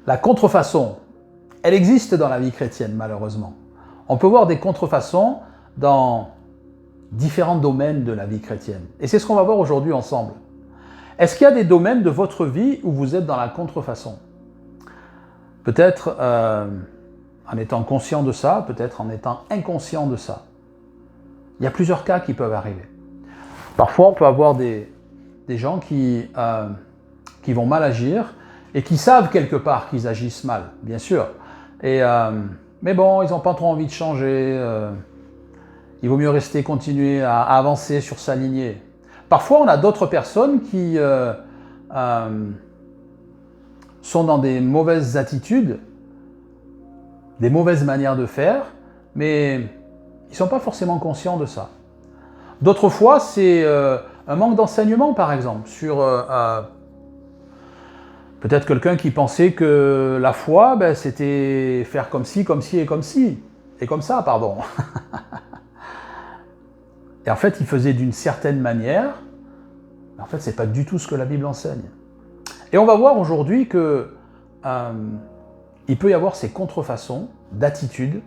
La contrefaçon, elle existe dans la vie chrétienne, malheureusement. On peut voir des contrefaçons dans différents domaines de la vie chrétienne. Et c'est ce qu'on va voir aujourd'hui ensemble. Est-ce qu'il y a des domaines de votre vie où vous êtes dans la contrefaçon? Peut-être en étant conscient de ça, peut-être en étant inconscient de ça. Il y a plusieurs cas qui peuvent arriver. Parfois, on peut avoir des gens qui vont mal agir et qui savent quelque part qu'ils agissent mal, bien sûr. Mais bon, ils n'ont pas trop envie de changer. Il vaut mieux continuer à avancer sur sa lignée. Parfois, on a d'autres personnes qui sont dans des mauvaises attitudes, des mauvaises manières de faire, mais ils ne sont pas forcément conscients de ça. D'autres fois, c'est un manque d'enseignement, par exemple, sur peut-être quelqu'un qui pensait que la foi, c'était faire comme ci, comme ci et comme ci, et comme ça, pardon. Et en fait, il faisait d'une certaine manière, mais en fait, ce n'est pas du tout ce que la Bible enseigne. Et on va voir aujourd'hui que il peut y avoir ces contrefaçons d'attitudes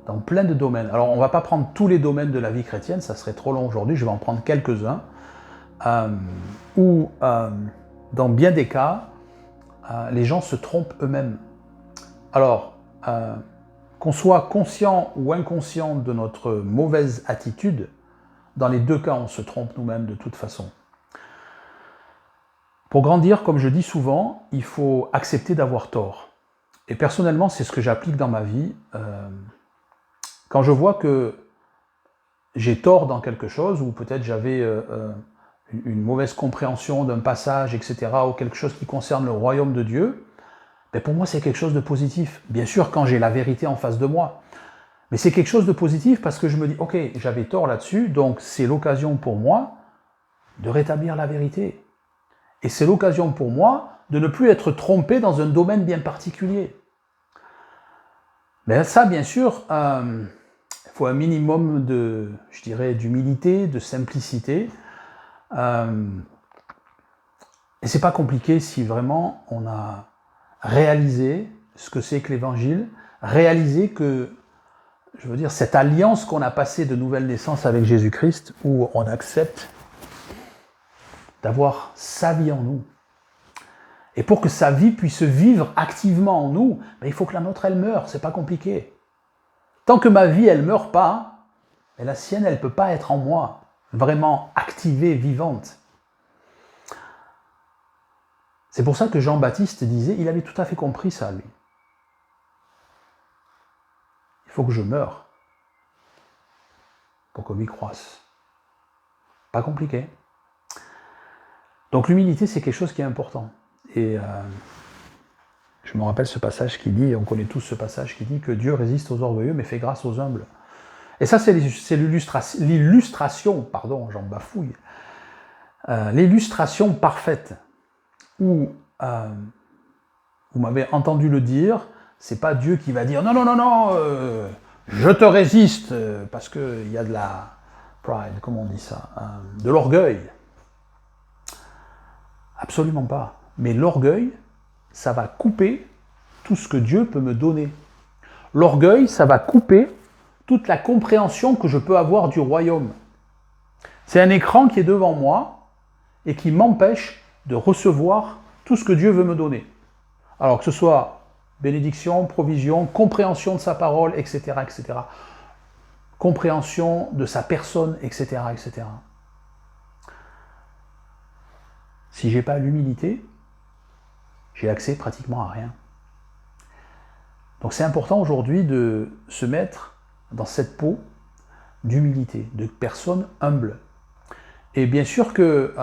dans plein de domaines. Alors, on ne va pas prendre tous les domaines de la vie chrétienne, ça serait trop long aujourd'hui, je vais en prendre quelques-uns, où, dans bien des cas, les gens se trompent eux-mêmes. Alors, qu'on soit conscient ou inconscient de notre mauvaise attitude, dans les deux cas, on se trompe nous-mêmes de toute façon. Pour grandir, comme je dis souvent, il faut accepter d'avoir tort. Et personnellement, c'est ce que j'applique dans ma vie. Quand je vois que j'ai tort dans quelque chose, ou peut-être j'avais une mauvaise compréhension d'un passage, etc., ou quelque chose qui concerne le royaume de Dieu, pour moi, c'est quelque chose de positif. Bien sûr, quand j'ai la vérité en face de moi. Mais c'est quelque chose de positif parce que je me dis, ok, j'avais tort là-dessus, donc c'est l'occasion pour moi de rétablir la vérité. Et c'est l'occasion pour moi de ne plus être trompé dans un domaine bien particulier. Mais ça, bien sûr, il faut un minimum de, je dirais, d'humilité, de simplicité. Et c'est pas compliqué si vraiment on a réalisé ce que c'est que l'Évangile, réalisé que, je veux dire, cette alliance qu'on a passée de nouvelle naissance avec Jésus-Christ, où on accepte d'avoir sa vie en nous. Et pour que sa vie puisse vivre activement en nous, il faut que la nôtre, elle meure, c'est pas compliqué. Tant que ma vie, elle meurt pas, la sienne, elle peut pas être en moi, vraiment activée, vivante. C'est pour ça que Jean-Baptiste disait, il avait tout à fait compris ça, lui. Il faut que je meure pour que lui croisse. Pas compliqué. Donc l'humilité, c'est quelque chose qui est important. Et je me rappelle ce passage qui dit, on connaît tous ce passage qui dit que Dieu résiste aux orgueilleux mais fait grâce aux humbles. Et ça, c'est l'illustration, pardon, j'en bafouille, l'illustration parfaite où vous m'avez entendu le dire, c'est pas Dieu qui va dire non, non, non, non, je te résiste, parce qu'il y a de la pride, comment on dit ça, de l'orgueil. Absolument pas. Mais l'orgueil, ça va couper tout ce que Dieu peut me donner. L'orgueil, ça va couper toute la compréhension que je peux avoir du royaume. C'est un écran qui est devant moi et qui m'empêche de recevoir tout ce que Dieu veut me donner. Alors que ce soit bénédiction, provision, compréhension de sa parole, etc., etc. Compréhension de sa personne, etc., etc. Si je n'ai pas l'humilité, j'ai accès pratiquement à rien. Donc c'est important aujourd'hui de se mettre dans cette peau d'humilité, de personne humble. Et bien sûr que,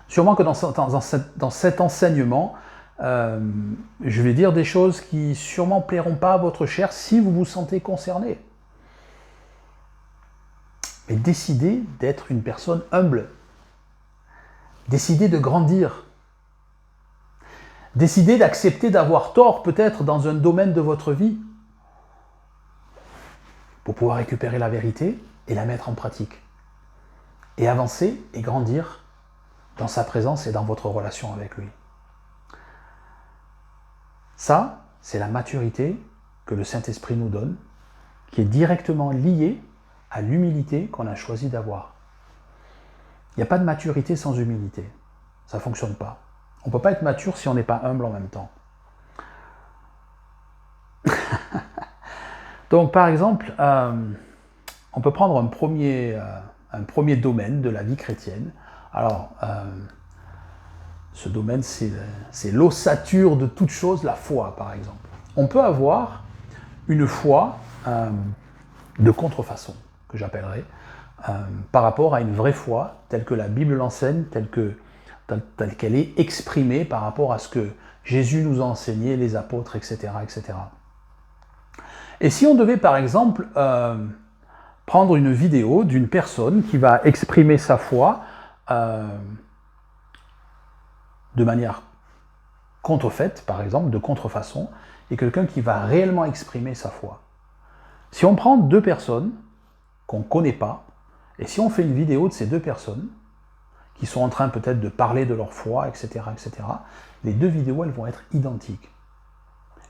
sûrement que dans cet enseignement, je vais dire des choses qui sûrement plairont pas à votre chair si vous vous sentez concerné. Mais décidez d'être une personne humble. Décidez de grandir. Décidez d'accepter d'avoir tort peut-être dans un domaine de votre vie pour pouvoir récupérer la vérité et la mettre en pratique. Et avancer et grandir dans sa présence et dans votre relation avec lui. Ça, c'est la maturité que le Saint-Esprit nous donne, qui est directement liée à l'humilité qu'on a choisi d'avoir. Il n'y a pas de maturité sans humilité. Ça ne fonctionne pas. On ne peut pas être mature si on n'est pas humble en même temps. Donc, par exemple, on peut prendre un premier domaine de la vie chrétienne. Alors, ce domaine, c'est l'ossature de toute chose, la foi, par exemple. On peut avoir une foi de contrefaçon, que j'appellerais, par rapport à une vraie foi, telle que la Bible l'enseigne, telle qu'elle est exprimée par rapport à ce que Jésus nous a enseigné, les apôtres, etc., etc. Et si on devait, par exemple, prendre une vidéo d'une personne qui va exprimer sa foi de manière contrefaite, par exemple, de contrefaçon, et quelqu'un qui va réellement exprimer sa foi. Si on prend deux personnes qu'on ne connaît pas, et si on fait une vidéo de ces deux personnes, qui sont en train peut-être de parler de leur foi, etc., etc., les deux vidéos, elles vont être identiques.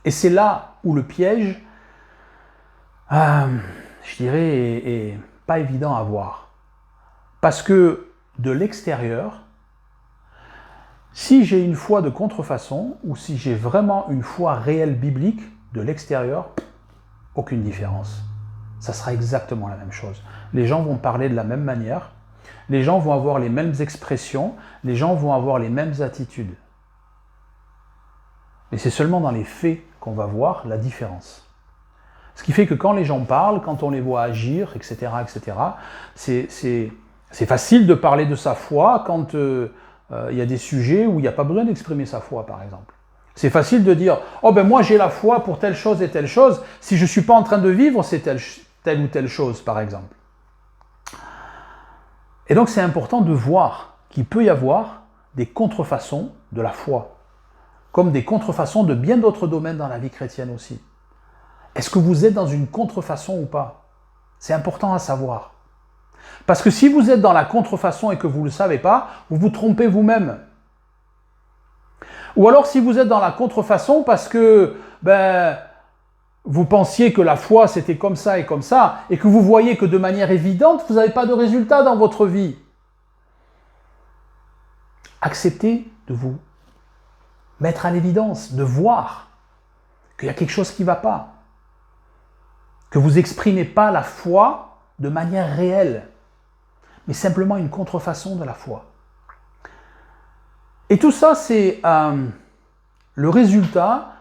Et c'est là où le piège, je dirais, est pas évident à voir. Parce que de l'extérieur, si j'ai une foi de contrefaçon, ou si j'ai vraiment une foi réelle biblique, de l'extérieur, aucune différence. Ça sera exactement la même chose. Les gens vont parler de la même manière, les gens vont avoir les mêmes expressions, les gens vont avoir les mêmes attitudes. Mais c'est seulement dans les faits qu'on va voir la différence. Ce qui fait que quand les gens parlent, quand on les voit agir, etc., etc., c'est facile de parler de sa foi quand il y a des sujets où il n'y a pas besoin d'exprimer sa foi, par exemple. C'est facile de dire « Oh ben moi j'ai la foi pour telle chose et telle chose, si je ne suis pas en train de vivre, c'est telle ou telle chose, par exemple. » Et donc c'est important de voir qu'il peut y avoir des contrefaçons de la foi, comme des contrefaçons de bien d'autres domaines dans la vie chrétienne aussi. Est-ce que vous êtes dans une contrefaçon ou pas? C'est important à savoir. Parce que si vous êtes dans la contrefaçon et que vous ne le savez pas, vous vous trompez vous-même. Ou alors si vous êtes dans la contrefaçon parce que vous pensiez que la foi c'était comme ça et que vous voyez que de manière évidente, vous n'avez pas de résultat dans votre vie. Acceptez de vous mettre à l'évidence, de voir qu'il y a quelque chose qui ne va pas. Que vous n'exprimez pas la foi de manière réelle, mais simplement une contrefaçon de la foi. Et tout ça, c'est le résultat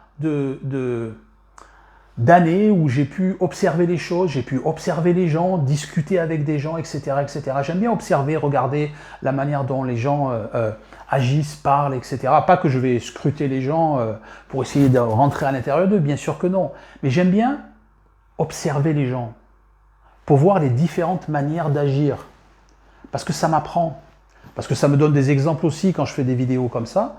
d'années où j'ai pu observer les choses, j'ai pu observer les gens, discuter avec des gens, etc., etc. J'aime bien observer, regarder la manière dont les gens agissent, parlent, etc. Pas que je vais scruter les gens pour essayer de rentrer à l'intérieur d'eux, bien sûr que non. Mais j'aime bien observer les gens pour voir les différentes manières d'agir. Parce que ça m'apprend. Parce que ça me donne des exemples aussi quand je fais des vidéos comme ça.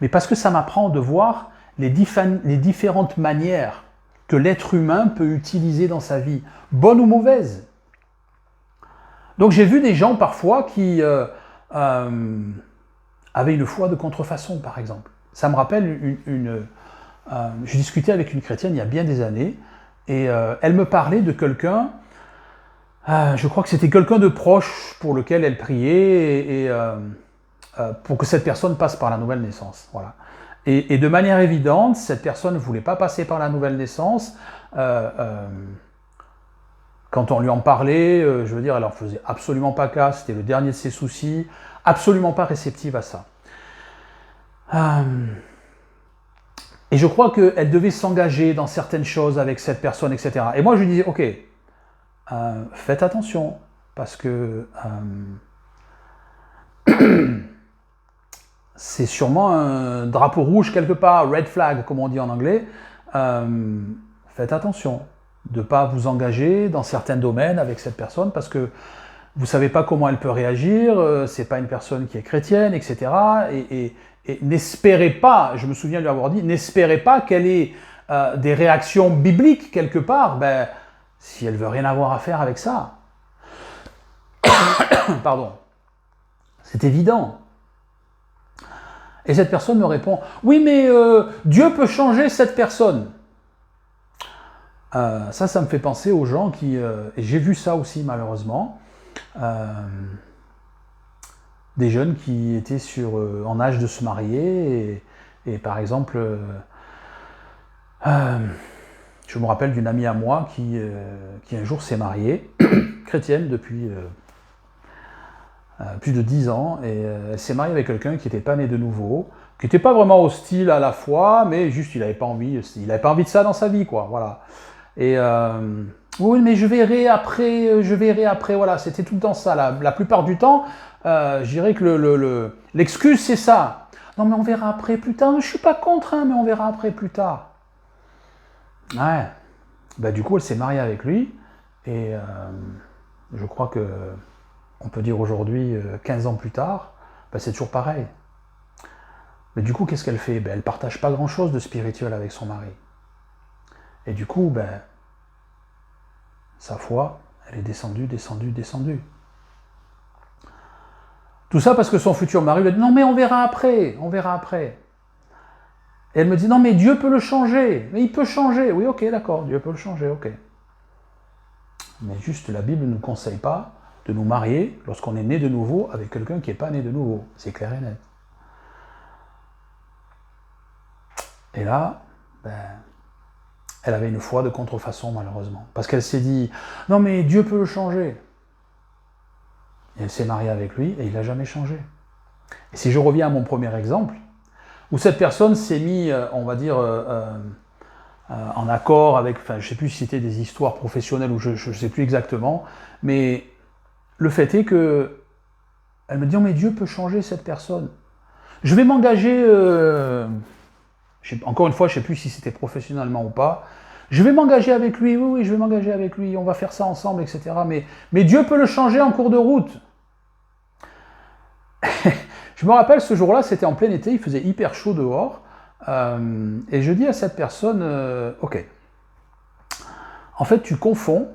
Mais parce que ça m'apprend de voir les différentes manières que l'être humain peut utiliser dans sa vie, bonne ou mauvaise. Donc j'ai vu des gens parfois qui avaient une foi de contrefaçon, par exemple. Ça me rappelle je discutais avec une chrétienne il y a bien des années, et elle me parlait de quelqu'un, je crois que c'était quelqu'un de proche pour lequel elle priait, et pour que cette personne passe par la nouvelle naissance. Voilà. Et de manière évidente, cette personne ne voulait pas passer par la nouvelle naissance. Quand on lui en parlait, je veux dire, elle n'en faisait absolument pas cas, c'était le dernier de ses soucis, absolument pas réceptive à ça. Et je crois qu'elle devait s'engager dans certaines choses avec cette personne, etc. Et moi, je lui disais, ok, faites attention, parce que c'est sûrement un drapeau rouge quelque part, red flag, comme on dit en anglais. Faites attention de ne pas vous engager dans certains domaines avec cette personne, parce que vous ne savez pas comment elle peut réagir, c'est pas une personne qui est chrétienne, etc. Et n'espérez pas, je me souviens lui avoir dit, n'espérez pas qu'elle ait des réactions bibliques quelque part, si elle ne veut rien avoir à faire avec ça. Pardon. C'est évident. Et cette personne me répond, oui, mais Dieu peut changer cette personne. Ça me fait penser aux gens qui, et j'ai vu ça aussi malheureusement, des jeunes qui étaient en âge de se marier, et par exemple, je me rappelle d'une amie à moi qui un jour s'est mariée, chrétienne depuis plus de 10 ans, et elle s'est mariée avec quelqu'un qui n'était pas né de nouveau, qui n'était pas vraiment hostile à la foi, mais juste il n'avait pas envie de ça dans sa vie, quoi, voilà. Et oui, mais je verrai après, voilà, c'était tout le temps ça. La plupart du temps, je dirais que l'excuse c'est ça. Non, mais on verra après plus tard. Je suis pas contre, hein, mais on verra après plus tard. Ouais. Bah, du coup, elle s'est mariée avec lui, et je crois que on peut dire aujourd'hui, 15 ans plus tard, bah, c'est toujours pareil. Mais du coup, qu'est-ce qu'elle fait? Ben, elle partage pas grand-chose de spirituel avec son mari. Et du coup, ben, sa foi, elle est descendue. Tout ça parce que son futur mari lui a dit « Non, mais on verra après. » Et elle me dit « Non, mais Dieu peut le changer. Mais il peut changer. » Oui, ok, d'accord, Dieu peut le changer, ok. Mais juste, la Bible ne nous conseille pas de nous marier lorsqu'on est né de nouveau avec quelqu'un qui n'est pas né de nouveau. C'est clair et net. Et là, ben, elle avait une foi de contrefaçon, malheureusement. Parce qu'elle s'est dit, non mais Dieu peut le changer. Et elle s'est mariée avec lui, et il n'a jamais changé. Et si je reviens à mon premier exemple, où cette personne s'est mise, on va dire, en accord avec, enfin, je ne sais plus si c'était des histoires professionnelles, ou je ne sais plus exactement, mais le fait est que, elle me dit, non mais Dieu peut changer cette personne. Je vais m'engager... encore une fois, je ne sais plus si c'était professionnellement ou pas. Je vais m'engager avec lui, oui, je vais m'engager avec lui, on va faire ça ensemble, etc. Mais Dieu peut le changer en cours de route. Je me rappelle, ce jour-là, c'était en plein été, il faisait hyper chaud dehors, et je dis à cette personne, ok, en fait, tu confonds,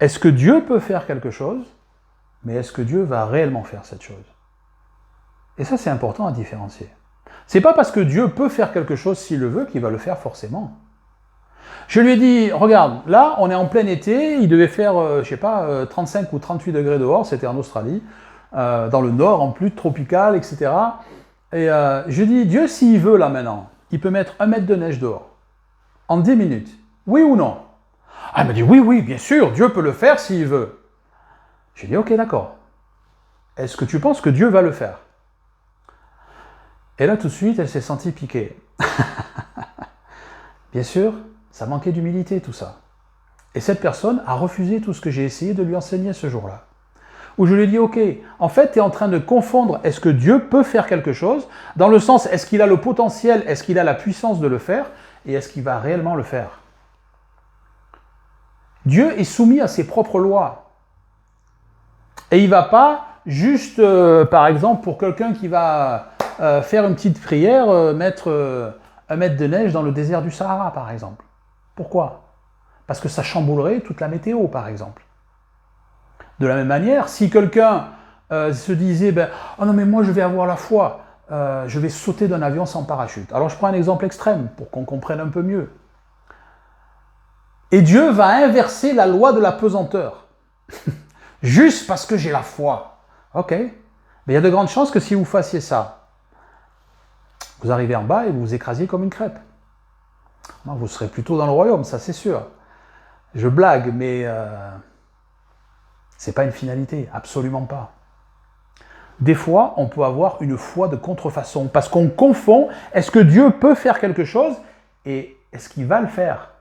est-ce que Dieu peut faire quelque chose, mais est-ce que Dieu va réellement faire cette chose? Et ça, c'est important à différencier. C'est pas parce que Dieu peut faire quelque chose s'il le veut qu'il va le faire forcément. Je lui ai dit, regarde, là, on est en plein été, il devait faire, je sais pas, 35 ou 38 degrés dehors, c'était en Australie, dans le nord, en plus tropical, etc. Et je lui ai dit, Dieu, s'il veut, là, maintenant, il peut mettre 1 mètre de neige dehors, en 10 minutes. Oui ou non? Ah, elle m'a dit, oui, bien sûr, Dieu peut le faire s'il veut. J'ai dit, ok, d'accord. Est-ce que tu penses que Dieu va le faire? Et là, tout de suite, elle s'est sentie piquée. Bien sûr, ça manquait d'humilité, tout ça. Et cette personne a refusé tout ce que j'ai essayé de lui enseigner ce jour-là. Où je lui ai dit, ok, en fait, tu es en train de confondre, est-ce que Dieu peut faire quelque chose, dans le sens, est-ce qu'il a le potentiel, est-ce qu'il a la puissance de le faire, et est-ce qu'il va réellement le faire? Dieu est soumis à ses propres lois. Et il ne va pas juste, par exemple, pour quelqu'un qui va... faire une petite prière, mettre 1 mètre de neige dans le désert du Sahara, par exemple. Pourquoi? Parce que ça chamboulerait toute la météo, par exemple. De la même manière, si quelqu'un se disait, ben, oh non mais moi je vais avoir la foi, je vais sauter d'un avion sans parachute. Alors je prends un exemple extrême, pour qu'on comprenne un peu mieux. Et Dieu va inverser la loi de la pesanteur. Juste parce que j'ai la foi. Ok. Mais il y a de grandes chances que si vous fassiez ça, vous arrivez en bas et vous vous écrasiez comme une crêpe. Non, vous serez plutôt dans le royaume, ça c'est sûr. Je blague, mais c'est pas une finalité, absolument pas. Des fois, on peut avoir une foi de contrefaçon, parce qu'on confond, est-ce que Dieu peut faire quelque chose et est-ce qu'il va le faire?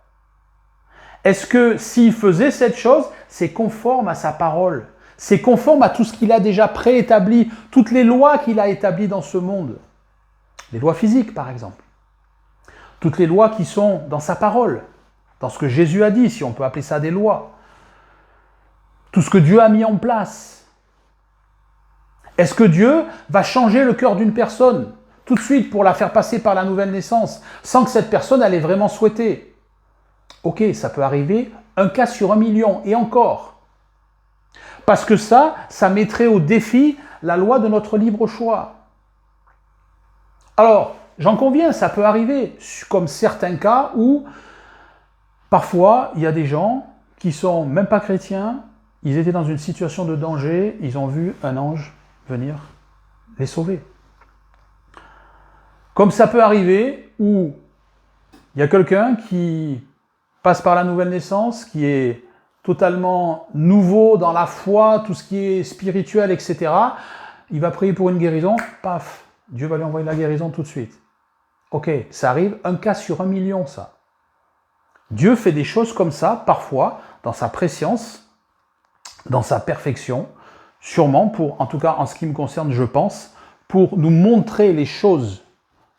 Est-ce que s'il faisait cette chose, c'est conforme à sa parole? C'est conforme à tout ce qu'il a déjà préétabli, toutes les lois qu'il a établies dans ce monde? Les lois physiques, par exemple. Toutes les lois qui sont dans sa parole, dans ce que Jésus a dit, si on peut appeler ça des lois. Tout ce que Dieu a mis en place. Est-ce que Dieu va changer le cœur d'une personne tout de suite pour la faire passer par la nouvelle naissance, sans que cette personne elle ait vraiment souhaité? Ok, ça peut arriver, 1 cas sur 1 million, et encore. Parce que ça mettrait au défi la loi de notre libre choix. Alors, j'en conviens, ça peut arriver, comme certains cas où parfois il y a des gens qui sont même pas chrétiens, ils étaient dans une situation de danger, ils ont vu un ange venir les sauver. Comme ça peut arriver où il y a quelqu'un qui passe par la nouvelle naissance, qui est totalement nouveau dans la foi, tout ce qui est spirituel, etc. Il va prier pour une guérison, paf, Dieu va lui envoyer la guérison tout de suite. Ok, ça arrive, un cas sur 1 million, ça. Dieu fait des choses comme ça, parfois, dans sa préscience, dans sa perfection, sûrement pour, en tout cas en ce qui me concerne, je pense, pour nous montrer les choses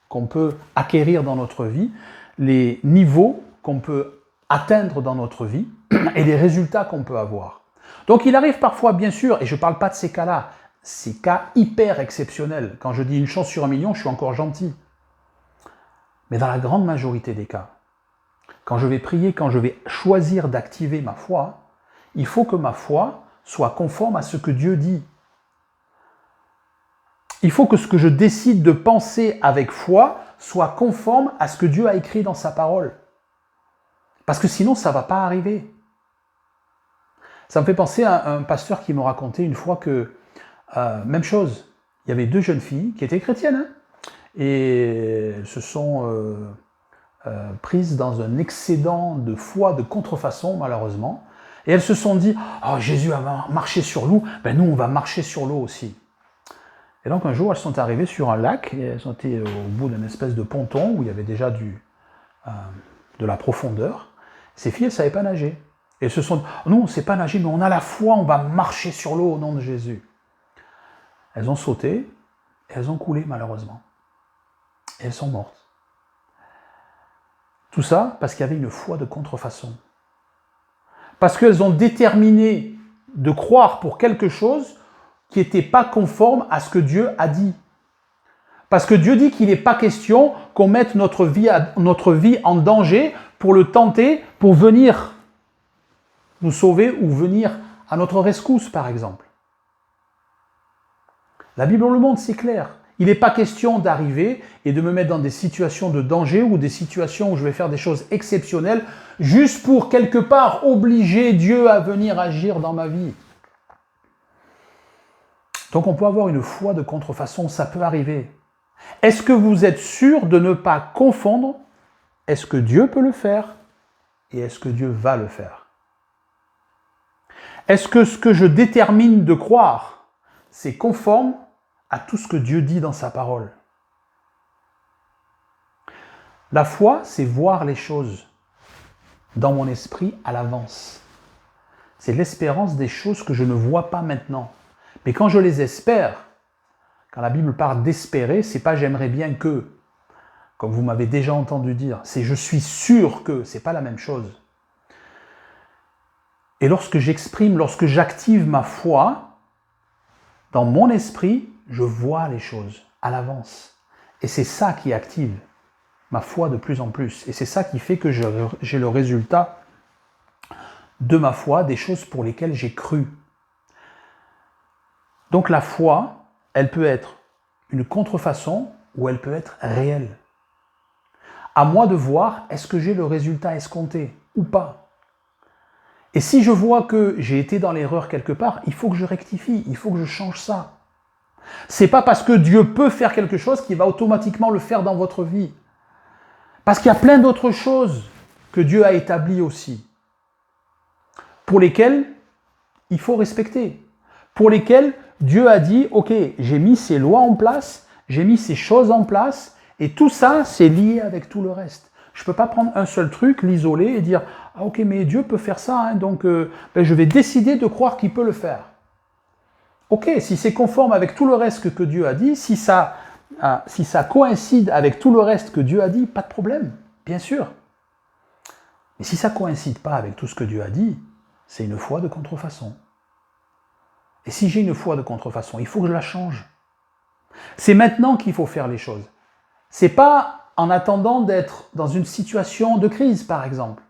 qu'on peut acquérir dans notre vie, les niveaux qu'on peut atteindre dans notre vie et les résultats qu'on peut avoir. Donc il arrive parfois, bien sûr, et je ne parle pas de ces cas-là, ces cas hyper exceptionnels. Quand je dis une chance sur 1 million, je suis encore gentil. Mais dans la grande majorité des cas, quand je vais prier, quand je vais choisir d'activer ma foi, il faut que ma foi soit conforme à ce que Dieu dit. Il faut que ce que je décide de penser avec foi soit conforme à ce que Dieu a écrit dans sa parole. Parce que sinon, ça ne va pas arriver. Ça me fait penser à un pasteur qui m'a raconté une fois que, même chose, il y avait 2 jeunes filles qui étaient chrétiennes, et elles se sont prises dans un excédent de foi, de contrefaçon, malheureusement, et elles se sont dit « Oh, Jésus a marché sur l'eau, ben nous, on va marcher sur l'eau aussi ». Et donc un jour, elles sont arrivées sur un lac, et elles ont été au bout d'une espèce de ponton où il y avait déjà de la profondeur. Ces filles, elles ne savaient pas nager. Et elles se sont dit, nous, on ne sait pas nager, mais on a la foi, on va marcher sur l'eau au nom de Jésus. Elles ont sauté, et elles ont coulé, malheureusement. Et elles sont mortes. Tout ça parce qu'il y avait une foi de contrefaçon. Parce qu'elles ont déterminé de croire pour quelque chose qui n'était pas conforme à ce que Dieu a dit. Parce que Dieu dit qu'il n'est pas question qu'on mette notre vie en danger pour le tenter, pour venir nous sauver ou venir à notre rescousse, par exemple. La Bible le montre, c'est clair. Il n'est pas question d'arriver et de me mettre dans des situations de danger ou des situations où je vais faire des choses exceptionnelles juste pour, quelque part, obliger Dieu à venir agir dans ma vie. Donc on peut avoir une foi de contrefaçon, ça peut arriver. Est-ce que vous êtes sûr de ne pas confondre est-ce que Dieu peut le faire et est-ce que Dieu va le faire? Est-ce que ce que je détermine de croire, c'est conforme à tout ce que Dieu dit dans sa parole? La foi, c'est voir les choses dans mon esprit à l'avance. C'est l'espérance des choses que je ne vois pas maintenant. Mais quand je les espère, quand la Bible parle d'espérer, c'est pas j'aimerais bien que, comme vous m'avez déjà entendu dire, c'est je suis sûr que, c'est pas la même chose. Et lorsque j'active ma foi, dans mon esprit, je vois les choses à l'avance. Et c'est ça qui active ma foi de plus en plus. Et c'est ça qui fait que j'ai le résultat de ma foi, des choses pour lesquelles j'ai cru. Donc la foi, elle peut être une contrefaçon ou elle peut être réelle. À moi de voir, est-ce que j'ai le résultat escompté ou pas? Et si je vois que j'ai été dans l'erreur quelque part, il faut que je rectifie, il faut que je change ça. C'est pas parce que Dieu peut faire quelque chose qu'il va automatiquement le faire dans votre vie. Parce qu'il y a plein d'autres choses que Dieu a établies aussi, pour lesquelles il faut respecter, pour lesquelles Dieu a dit, ok, j'ai mis ces lois en place, j'ai mis ces choses en place, et tout ça, c'est lié avec tout le reste. Je ne peux pas prendre un seul truc, l'isoler et dire, ah ok, mais Dieu peut faire ça, hein, donc je vais décider de croire qu'il peut le faire. Ok, si c'est conforme avec tout le reste que Dieu a dit, si ça coïncide avec tout le reste que Dieu a dit, pas de problème, bien sûr. Mais si ça ne coïncide pas avec tout ce que Dieu a dit, c'est une foi de contrefaçon. Et si j'ai une foi de contrefaçon, il faut que je la change. C'est maintenant qu'il faut faire les choses. C'est pas en attendant d'être dans une situation de crise, par exemple.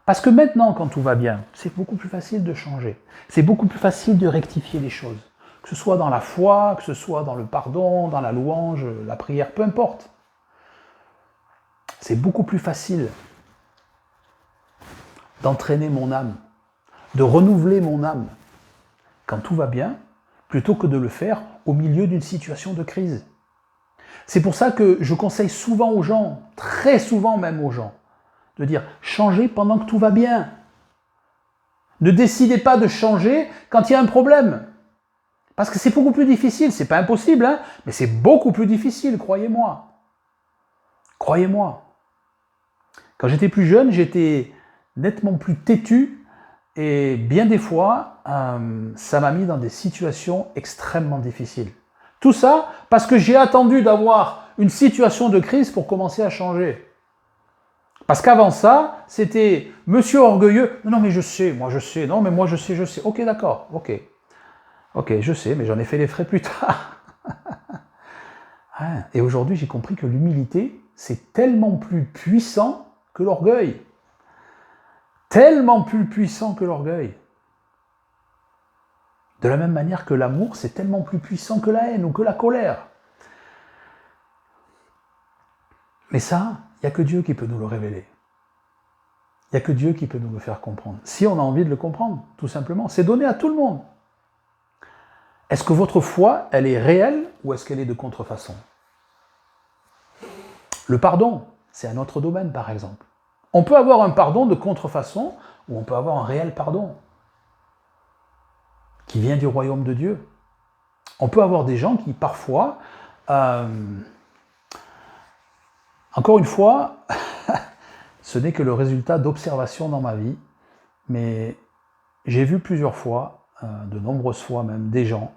Parce que maintenant, quand tout va bien, c'est beaucoup plus facile de changer. C'est beaucoup plus facile de rectifier les choses. Que ce soit dans la foi, que ce soit dans le pardon, dans la louange, la prière, peu importe. C'est beaucoup plus facile d'entraîner mon âme, de renouveler mon âme quand tout va bien, plutôt que de le faire au milieu d'une situation de crise. C'est pour ça que je conseille souvent aux gens, très souvent même aux gens, de dire changez pendant que tout va bien. Ne décidez pas de changer quand il y a un problème. Parce que c'est beaucoup plus difficile, c'est pas impossible, hein, mais c'est beaucoup plus difficile, croyez-moi. Croyez-moi. Quand j'étais plus jeune, j'étais nettement plus têtu et bien des fois, ça m'a mis dans des situations extrêmement difficiles. Tout ça parce que j'ai attendu d'avoir une situation de crise pour commencer à changer. Parce qu'avant ça, c'était monsieur orgueilleux. Non, mais je sais, moi je sais. Non, mais moi je sais. Ok, d'accord, ok. Ok, je sais, mais j'en ai fait les frais plus tard. Et aujourd'hui, j'ai compris que l'humilité, c'est tellement plus puissant que l'orgueil. Tellement plus puissant que l'orgueil. De la même manière que l'amour, c'est tellement plus puissant que la haine ou que la colère. Mais ça, il n'y a que Dieu qui peut nous le révéler. Il n'y a que Dieu qui peut nous le faire comprendre. Si on a envie de le comprendre, tout simplement. C'est donné à tout le monde. Est-ce que votre foi, elle est réelle ou est-ce qu'elle est de contrefaçon? Le pardon, c'est un autre domaine, par exemple. On peut avoir un pardon de contrefaçon ou on peut avoir un réel pardon qui vient du royaume de Dieu. On peut avoir des gens qui, parfois, encore une fois, ce n'est que le résultat d'observations dans ma vie, mais j'ai vu plusieurs fois, de nombreuses fois même, des gens,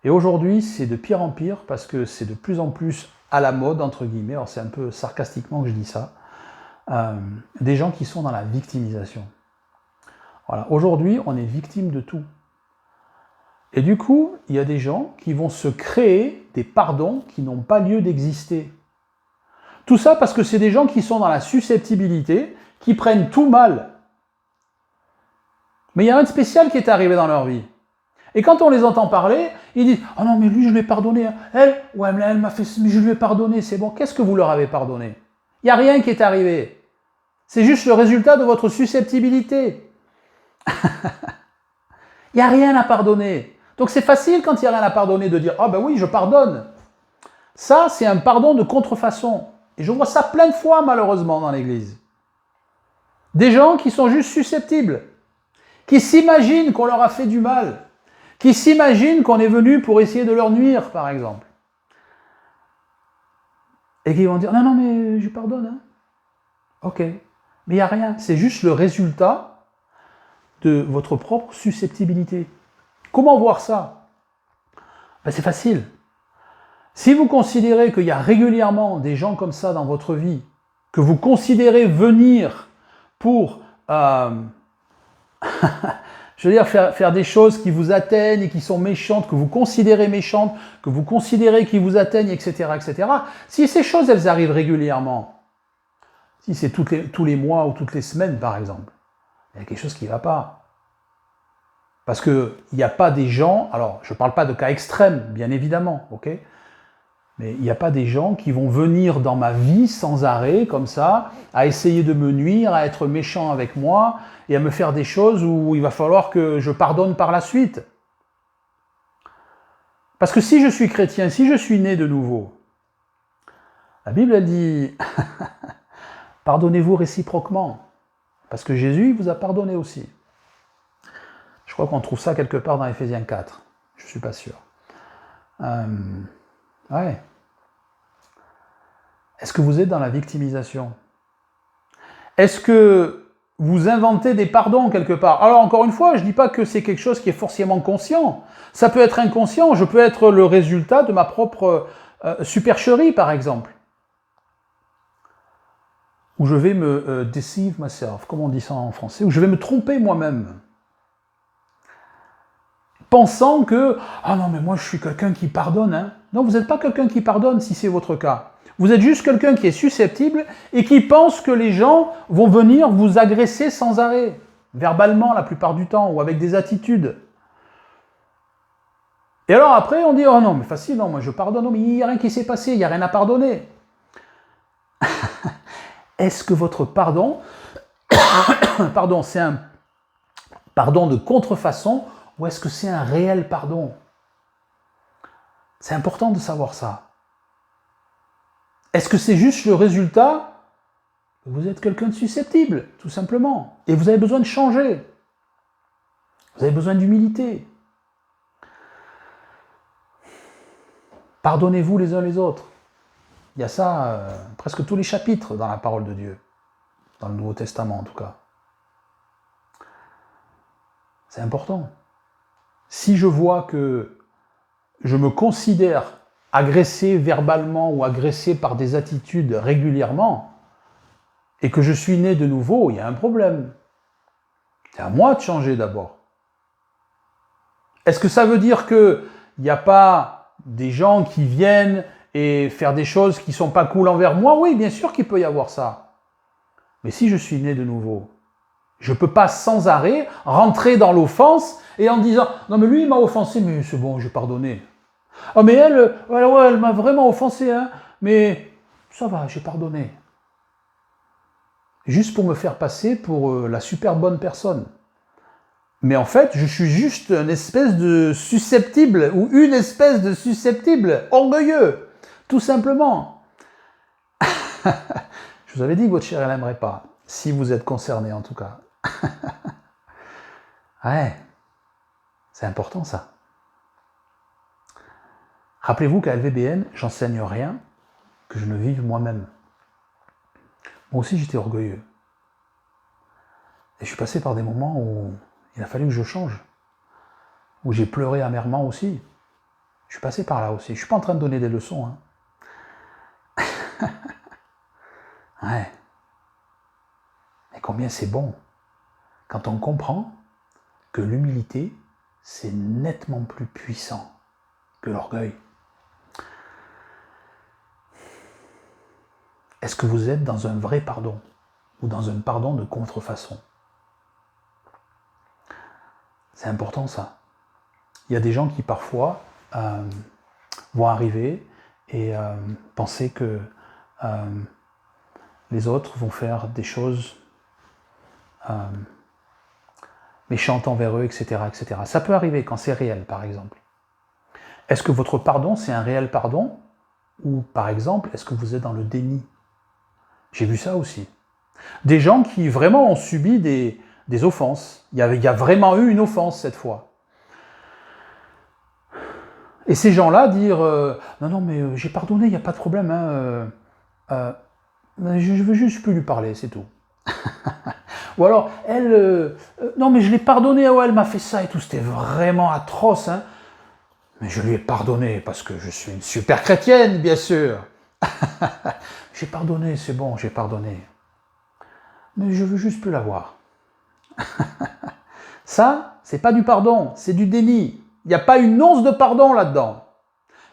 et aujourd'hui c'est de pire en pire parce que c'est de plus en plus à la mode, entre guillemets, alors c'est un peu sarcastiquement que je dis ça, des gens qui sont dans la victimisation. Voilà. Aujourd'hui, on est victime de tout. Et du coup, il y a des gens qui vont se créer des pardons qui n'ont pas lieu d'exister. Tout ça parce que c'est des gens qui sont dans la susceptibilité, qui prennent tout mal. Mais il y a un de spécial qui est arrivé dans leur vie. Et quand on les entend parler, ils disent « Ah non, mais lui, je lui ai pardonné. Elle m'a fait... Mais je lui ai pardonné, c'est bon. » Qu'est-ce que vous leur avez pardonné? Il n'y a rien qui est arrivé. C'est juste le résultat de votre susceptibilité. Il n'y a rien à pardonner. Donc c'est facile quand il n'y a rien à pardonner de dire « Ah ben oui, je pardonne. » Ça, c'est un pardon de contrefaçon. Et je vois ça plein de fois, malheureusement, dans l'Église. Des gens qui sont juste susceptibles, qui s'imaginent qu'on leur a fait du mal, qui s'imaginent qu'on est venu pour essayer de leur nuire, par exemple. Et qui vont dire « Non, non, mais je pardonne. Hein. » Ok. Mais il n'y a rien. C'est juste le résultat de votre propre susceptibilité. Comment voir ça? Ben, c'est facile. Si vous considérez qu'il y a régulièrement des gens comme ça dans votre vie, que vous considérez venir pour, je veux dire, faire des choses qui vous atteignent et qui sont méchantes, que vous considérez méchantes, que vous considérez qui vous atteignent, etc., etc., si ces choses, elles arrivent régulièrement, si c'est tous les mois ou toutes les semaines, par exemple, il y a quelque chose qui ne va pas. Parce qu'il n'y a pas des gens, alors je ne parle pas de cas extrêmes, bien évidemment, ok? Mais il n'y a pas des gens qui vont venir dans ma vie sans arrêt, comme ça, à essayer de me nuire, à être méchants avec moi, et à me faire des choses où il va falloir que je pardonne par la suite. Parce que si je suis chrétien, si je suis né de nouveau, la Bible elle dit « Pardonnez-vous réciproquement », parce que Jésus il vous a pardonné aussi. Je crois qu'on trouve ça quelque part dans Éphésiens 4, je ne suis pas sûr. Ouais. Est-ce que vous êtes dans la victimisation? Est-ce que vous inventez des pardons quelque part? Alors encore une fois, je ne dis pas que c'est quelque chose qui est forcément conscient. Ça peut être inconscient, je peux être le résultat de ma propre supercherie par exemple. Où je vais me deceive myself, comme on dit ça en français, où je vais me tromper moi-même. Pensant que « Ah non, mais moi je suis quelqu'un qui pardonne. Hein. » Non, vous n'êtes pas quelqu'un qui pardonne si c'est votre cas. Vous êtes juste quelqu'un qui est susceptible et qui pense que les gens vont venir vous agresser sans arrêt, verbalement la plupart du temps, ou avec des attitudes. Et alors après, on dit, oh non, mais facile, non, moi je pardonne, non, mais il n'y a rien qui s'est passé, il n'y a rien à pardonner. Est-ce que votre pardon, c'est un pardon de contrefaçon ou est-ce que c'est un réel pardon? C'est important de savoir ça. Est-ce que c'est juste le résultat? Vous êtes quelqu'un de susceptible, tout simplement. Et vous avez besoin de changer. Vous avez besoin d'humilité. Pardonnez-vous les uns les autres. Il y a ça presque tous les chapitres dans la parole de Dieu. Dans le Nouveau Testament en tout cas. C'est important. Si je vois que je me considère agressé verbalement ou agressé par des attitudes régulièrement, et que je suis né de nouveau, il y a un problème. C'est à moi de changer d'abord. Est-ce que ça veut dire qu'il n'y a pas des gens qui viennent et faire des choses qui ne sont pas cool envers moi? Oui, bien sûr qu'il peut y avoir ça. Mais si je suis né de nouveau, je ne peux pas sans arrêt rentrer dans l'offense et en disant « Non mais lui il m'a offensé, mais c'est bon, j'ai pardonné. Ah mais elle, ouais, elle m'a vraiment offensé, hein, mais ça va, j'ai pardonné. » Juste pour me faire passer pour la super bonne personne. Mais en fait, je suis juste une espèce de susceptible, ou une espèce de susceptible, orgueilleux, tout simplement. Je vous avais dit que votre chair, elle n'aimerait pas, si vous êtes concerné en tout cas. Ouais, c'est important ça. Rappelez-vous qu'à LVBN, j'enseigne rien que je ne vive moi-même. Moi aussi, j'étais orgueilleux. Et je suis passé par des moments où il a fallu que je change. Où j'ai pleuré amèrement aussi. Je suis passé par là aussi. Je ne suis pas en train de donner des leçons. Hein. Ouais. Mais combien c'est bon quand on comprend que l'humilité, c'est nettement plus puissant que l'orgueil. Est-ce que vous êtes dans un vrai pardon ou dans un pardon de contrefaçon? C'est important ça. Il y a des gens qui parfois vont arriver et penser que les autres vont faire des choses méchantes envers eux, etc., etc. Ça peut arriver quand c'est réel, par exemple. Est-ce que votre pardon, c'est un réel pardon? Ou, par exemple, est-ce que vous êtes dans le déni? J'ai vu ça aussi. Des gens qui vraiment ont subi des offenses. Il y a vraiment eu une offense cette fois. Et ces gens-là dire non, non, mais j'ai pardonné, il n'y a pas de problème. Hein, je veux juste plus lui parler, c'est tout. Ou alors, elle, non, mais je l'ai pardonné, ouais, elle m'a fait ça et tout, c'était vraiment atroce. Hein. Mais je lui ai pardonné parce que je suis une super chrétienne, bien sûr. J'ai pardonné, c'est bon, j'ai pardonné. Mais je veux juste plus la voir. Ça, c'est pas du pardon, c'est du déni. Il n'y a pas une once de pardon là-dedans.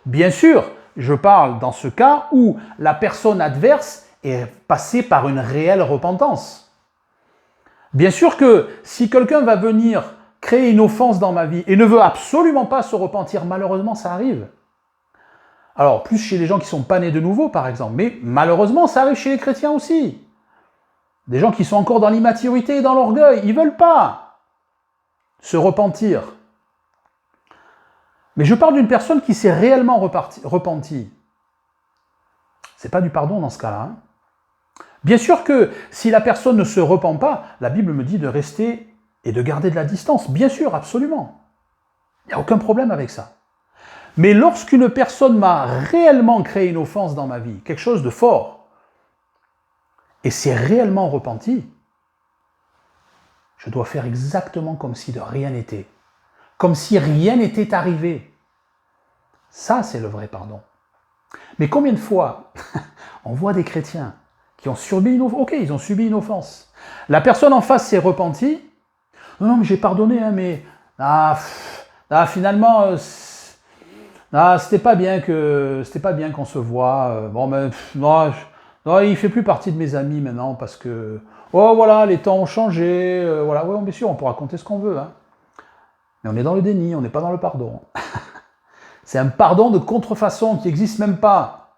Bien sûr, je parle dans ce cas où la personne adverse est passée par une réelle repentance. Bien sûr que si quelqu'un va venir créer une offense dans ma vie et ne veut absolument pas se repentir, malheureusement ça arrive. Alors, plus chez les gens qui ne sont pas nés de nouveau, par exemple, mais malheureusement ça arrive chez les chrétiens aussi. Des gens qui sont encore dans l'immaturité et dans l'orgueil, ils ne veulent pas se repentir. Mais je parle d'une personne qui s'est réellement repentie. Ce n'est pas du pardon dans ce cas-là. Hein. Bien sûr que si la personne ne se repent pas, la Bible me dit de rester et de garder de la distance. Bien sûr, absolument. Il n'y a aucun problème avec ça. Mais lorsqu'une personne m'a réellement créé une offense dans ma vie, quelque chose de fort, et s'est réellement repenti, je dois faire exactement comme si de rien n'était. Comme si rien n'était arrivé. Ça, c'est le vrai pardon. Mais combien de fois on voit des chrétiens qui ont subi une offense? Ok, ils ont subi une offense. La personne en face s'est repentie. Non, non, mais j'ai pardonné, hein, mais finalement, c'était pas bien qu'on se voit. Bon, mais non, il fait plus partie de mes amis maintenant parce que oh voilà, les temps ont changé. Voilà, ouais, bien sûr, on peut raconter ce qu'on veut. Hein. Mais on est dans le déni, on n'est pas dans le pardon. C'est un pardon de contrefaçon qui n'existe même pas.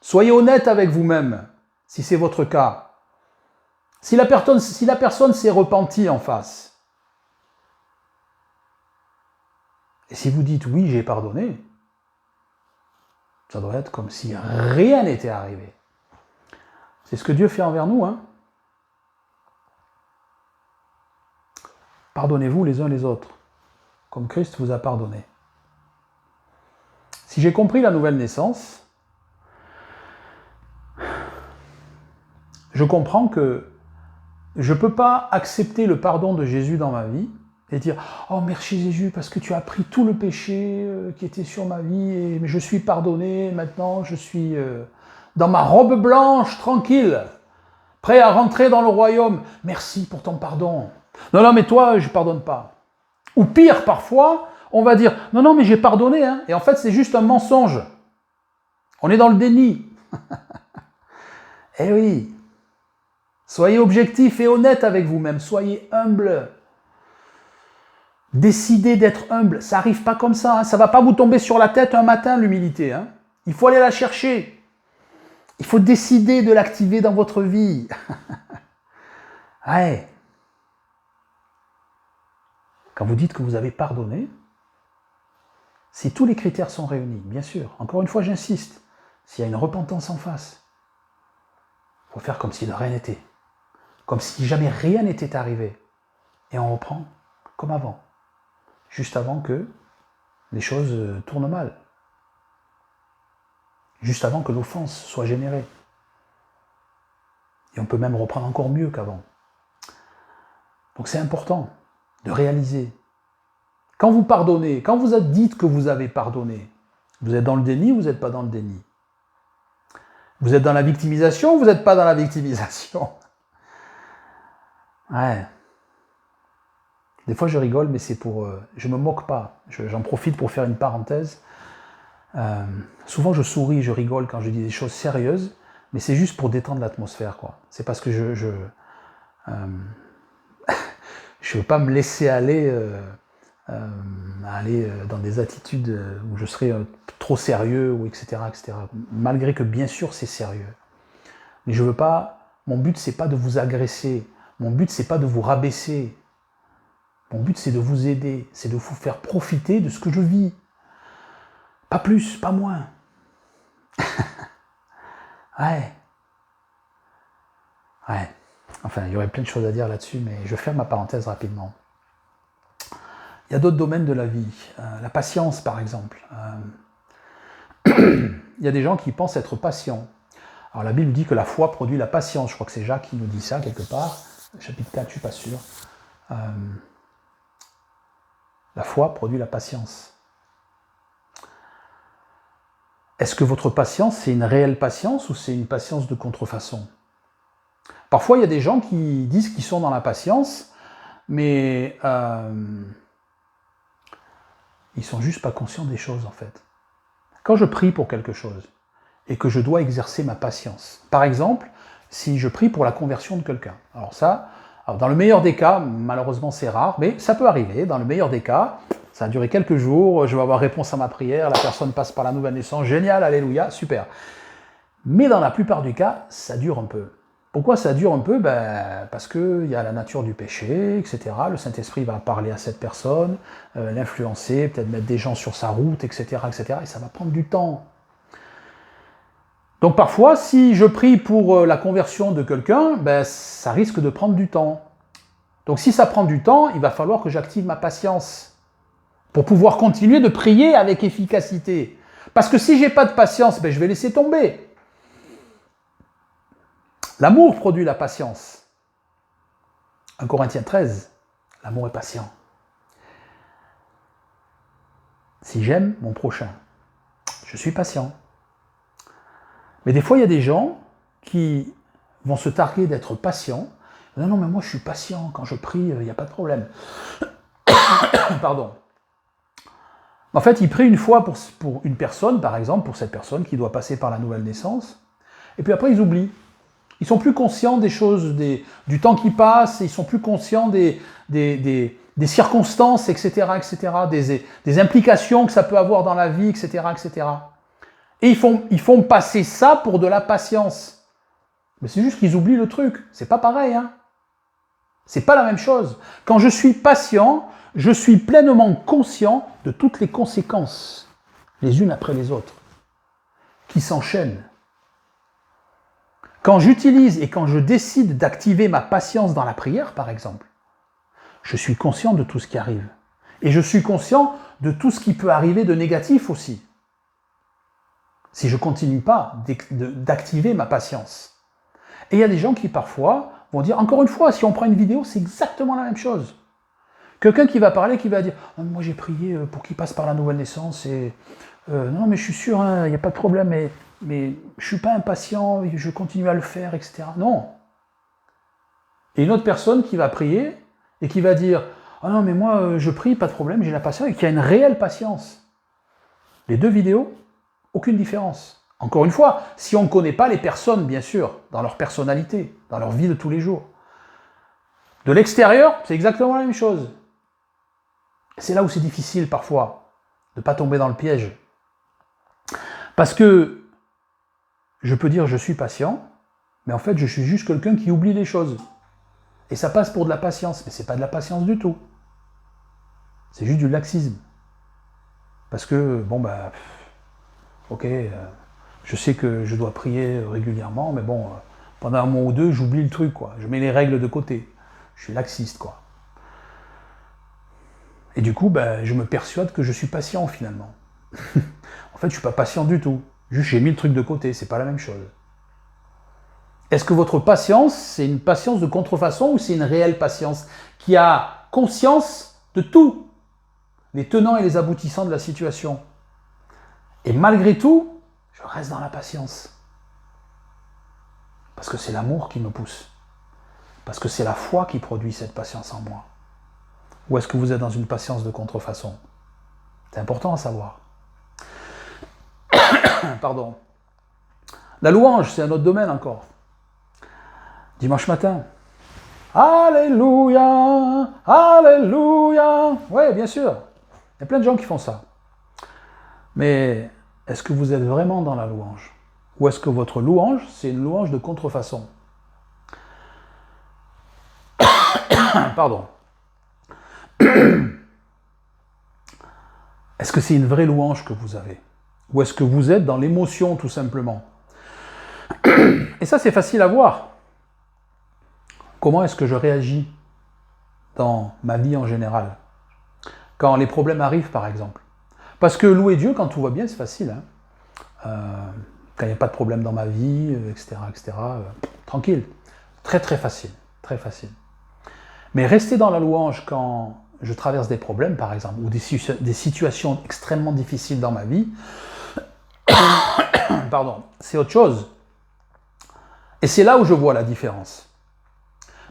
Soyez honnête avec vous-même, si c'est votre cas. Si la personne s'est repentie en face, et si vous dites oui, j'ai pardonné, ça doit être comme si rien n'était arrivé. C'est ce que Dieu fait envers nous, hein. Pardonnez-vous les uns les autres, comme Christ vous a pardonné. Si j'ai compris la nouvelle naissance, je comprends que je ne peux pas accepter le pardon de Jésus dans ma vie et dire « Oh, merci Jésus, parce que tu as pris tout le péché qui était sur ma vie et je suis pardonné, maintenant je suis dans ma robe blanche, tranquille, prêt à rentrer dans le royaume. Merci pour ton pardon. Non, non, mais toi, je ne pardonne pas. » Ou pire, parfois, on va dire « Non, non, mais j'ai pardonné. Hein. » Et en fait, c'est juste un mensonge. On est dans le déni. Eh oui. Soyez objectif et honnête avec vous-même. Soyez humble. Décidez d'être humble. Ça n'arrive pas comme ça. Hein. Ça ne va pas vous tomber sur la tête un matin, l'humilité. Hein. Il faut aller la chercher. Il faut décider de l'activer dans votre vie. Ouais. Quand vous dites que vous avez pardonné, si tous les critères sont réunis, bien sûr, encore une fois j'insiste, s'il y a une repentance en face, il faut faire comme si de rien n'était, comme si jamais rien n'était arrivé, et on reprend comme avant, juste avant que les choses tournent mal, juste avant que l'offense soit générée. Et on peut même reprendre encore mieux qu'avant. Donc c'est important de réaliser. Quand vous pardonnez, quand vous dites que vous avez pardonné, vous êtes dans le déni ou vous n'êtes pas dans le déni? Vous êtes dans la victimisation ou vous n'êtes pas dans la victimisation? Ouais. Des fois je rigole, mais c'est pour... je ne me moque pas. J'en profite pour faire une parenthèse. Souvent je souris, je rigole quand je dis des choses sérieuses, mais c'est juste pour détendre l'atmosphère, quoi. C'est parce que je veux pas me laisser aller dans des attitudes où je serais trop sérieux, ou etc., etc. Malgré que bien sûr c'est sérieux. Mais je veux pas, mon but c'est pas de vous agresser, mon but c'est pas de vous rabaisser. Mon but c'est de vous aider, c'est de vous faire profiter de ce que je vis. Pas plus, pas moins. Ouais. Ouais. Enfin, il y aurait plein de choses à dire là-dessus, mais je ferme ma parenthèse rapidement. Il y a d'autres domaines de la vie. La patience, par exemple. Il y a des gens qui pensent être patients. Alors la Bible dit que la foi produit la patience. Je crois que c'est Jacques qui nous dit ça quelque part. Chapitre 4, je ne suis pas sûr. La foi produit la patience. Est-ce que votre patience, c'est une réelle patience ou c'est une patience de contrefaçon? Parfois, il y a des gens qui disent qu'ils sont dans la patience, mais ils sont juste pas conscients des choses, en fait. Quand je prie pour quelque chose et que je dois exercer ma patience, par exemple, si je prie pour la conversion de quelqu'un, alors dans le meilleur des cas, malheureusement c'est rare, mais ça peut arriver, dans le meilleur des cas, ça a duré quelques jours, je vais avoir réponse à ma prière, la personne passe par la nouvelle naissance, génial, alléluia, super. Mais dans la plupart du cas, ça dure un peu. Pourquoi ça dure un peu? Parce qu'il y a la nature du péché, etc. Le Saint-Esprit va parler à cette personne, l'influencer, peut-être mettre des gens sur sa route, etc., etc. Et ça va prendre du temps. Donc parfois, si je prie pour la conversion de quelqu'un, ça risque de prendre du temps. Donc si ça prend du temps, il va falloir que j'active ma patience pour pouvoir continuer de prier avec efficacité. Parce que si je n'ai pas de patience, je vais laisser tomber. L'amour produit la patience. 1 Corinthiens 13, l'amour est patient. Si j'aime mon prochain, je suis patient. Mais des fois, il y a des gens qui vont se targuer d'être patients. Non, non, mais moi je suis patient, quand je prie, il n'y a pas de problème. Pardon. En fait, ils prient une fois pour une personne, par exemple, pour cette personne qui doit passer par la nouvelle naissance, et puis après ils oublient. Ils sont plus conscients des choses, du temps qui passe, ils sont plus conscients des des circonstances, etc., des implications que ça peut avoir dans la vie, etc., etc. Et ils font passer ça pour de la patience. Mais c'est juste qu'ils oublient le truc. C'est pas pareil, hein. C'est pas la même chose. Quand je suis patient, je suis pleinement conscient de toutes les conséquences, les unes après les autres, qui s'enchaînent. Quand j'utilise et quand je décide d'activer ma patience dans la prière, par exemple, je suis conscient de tout ce qui arrive. Et je suis conscient de tout ce qui peut arriver de négatif aussi. Si je ne continue pas d'activer ma patience. Et il y a des gens qui parfois vont dire, encore une fois, si on prend une vidéo, c'est exactement la même chose. Quelqu'un qui va parler, qui va dire, oh, moi j'ai prié pour qu'il passe par la nouvelle naissance, et non mais je suis sûr, il n'y a pas de problème, mais je ne suis pas impatient, je continue à le faire, etc. Non. Et une autre personne qui va prier, et qui va dire, oh non mais moi je prie, pas de problème, j'ai la patience, et qui a une réelle patience. Les deux vidéos, aucune différence. Encore une fois, si on ne connaît pas les personnes, bien sûr, dans leur personnalité, dans leur vie de tous les jours. De l'extérieur, c'est exactement la même chose. C'est là où c'est difficile parfois de ne pas tomber dans le piège. Parce que je peux dire je suis patient, mais en fait je suis juste quelqu'un qui oublie les choses. Et ça passe pour de la patience, mais c'est pas de la patience du tout. C'est juste du laxisme. Parce que, bon bah, ok, je sais que je dois prier régulièrement, mais bon, pendant un mois ou deux, j'oublie le truc, quoi. Je mets les règles de côté. Je suis laxiste, quoi. Et du coup, ben, je me persuade que je suis patient, finalement. En fait, je suis pas patient du tout. Juste, j'ai mis le truc de côté, c'est pas la même chose. Est-ce que votre patience, c'est une patience de contrefaçon ou c'est une réelle patience qui a conscience de tout, les tenants et les aboutissants de la situation? Et malgré tout, je reste dans la patience. Parce que c'est l'amour qui me pousse. Parce que c'est la foi qui produit cette patience en moi. Ou est-ce que vous êtes dans une patience de contrefaçon? C'est important à savoir. Pardon. La louange, c'est un autre domaine encore. Dimanche matin. Alléluia, Alléluia. Oui, bien sûr. Il y a plein de gens qui font ça. Mais est-ce que vous êtes vraiment dans la louange? Ou est-ce que votre louange, c'est une louange de contrefaçon? Pardon. Est-ce que c'est une vraie louange que vous avez? Ou est-ce que vous êtes dans l'émotion, tout simplement? Et ça, c'est facile à voir. Comment est-ce que je réagis dans ma vie en général? Quand les problèmes arrivent, par exemple. Parce que louer Dieu, quand tout va bien, c'est facile. Hein. Quand il n'y a pas de problème dans ma vie, etc., tranquille. Très, très facile. Très facile. Mais rester dans la louange quand je traverse des problèmes, par exemple, ou des situations extrêmement difficiles dans ma vie, pardon, c'est autre chose. Et c'est là où je vois la différence.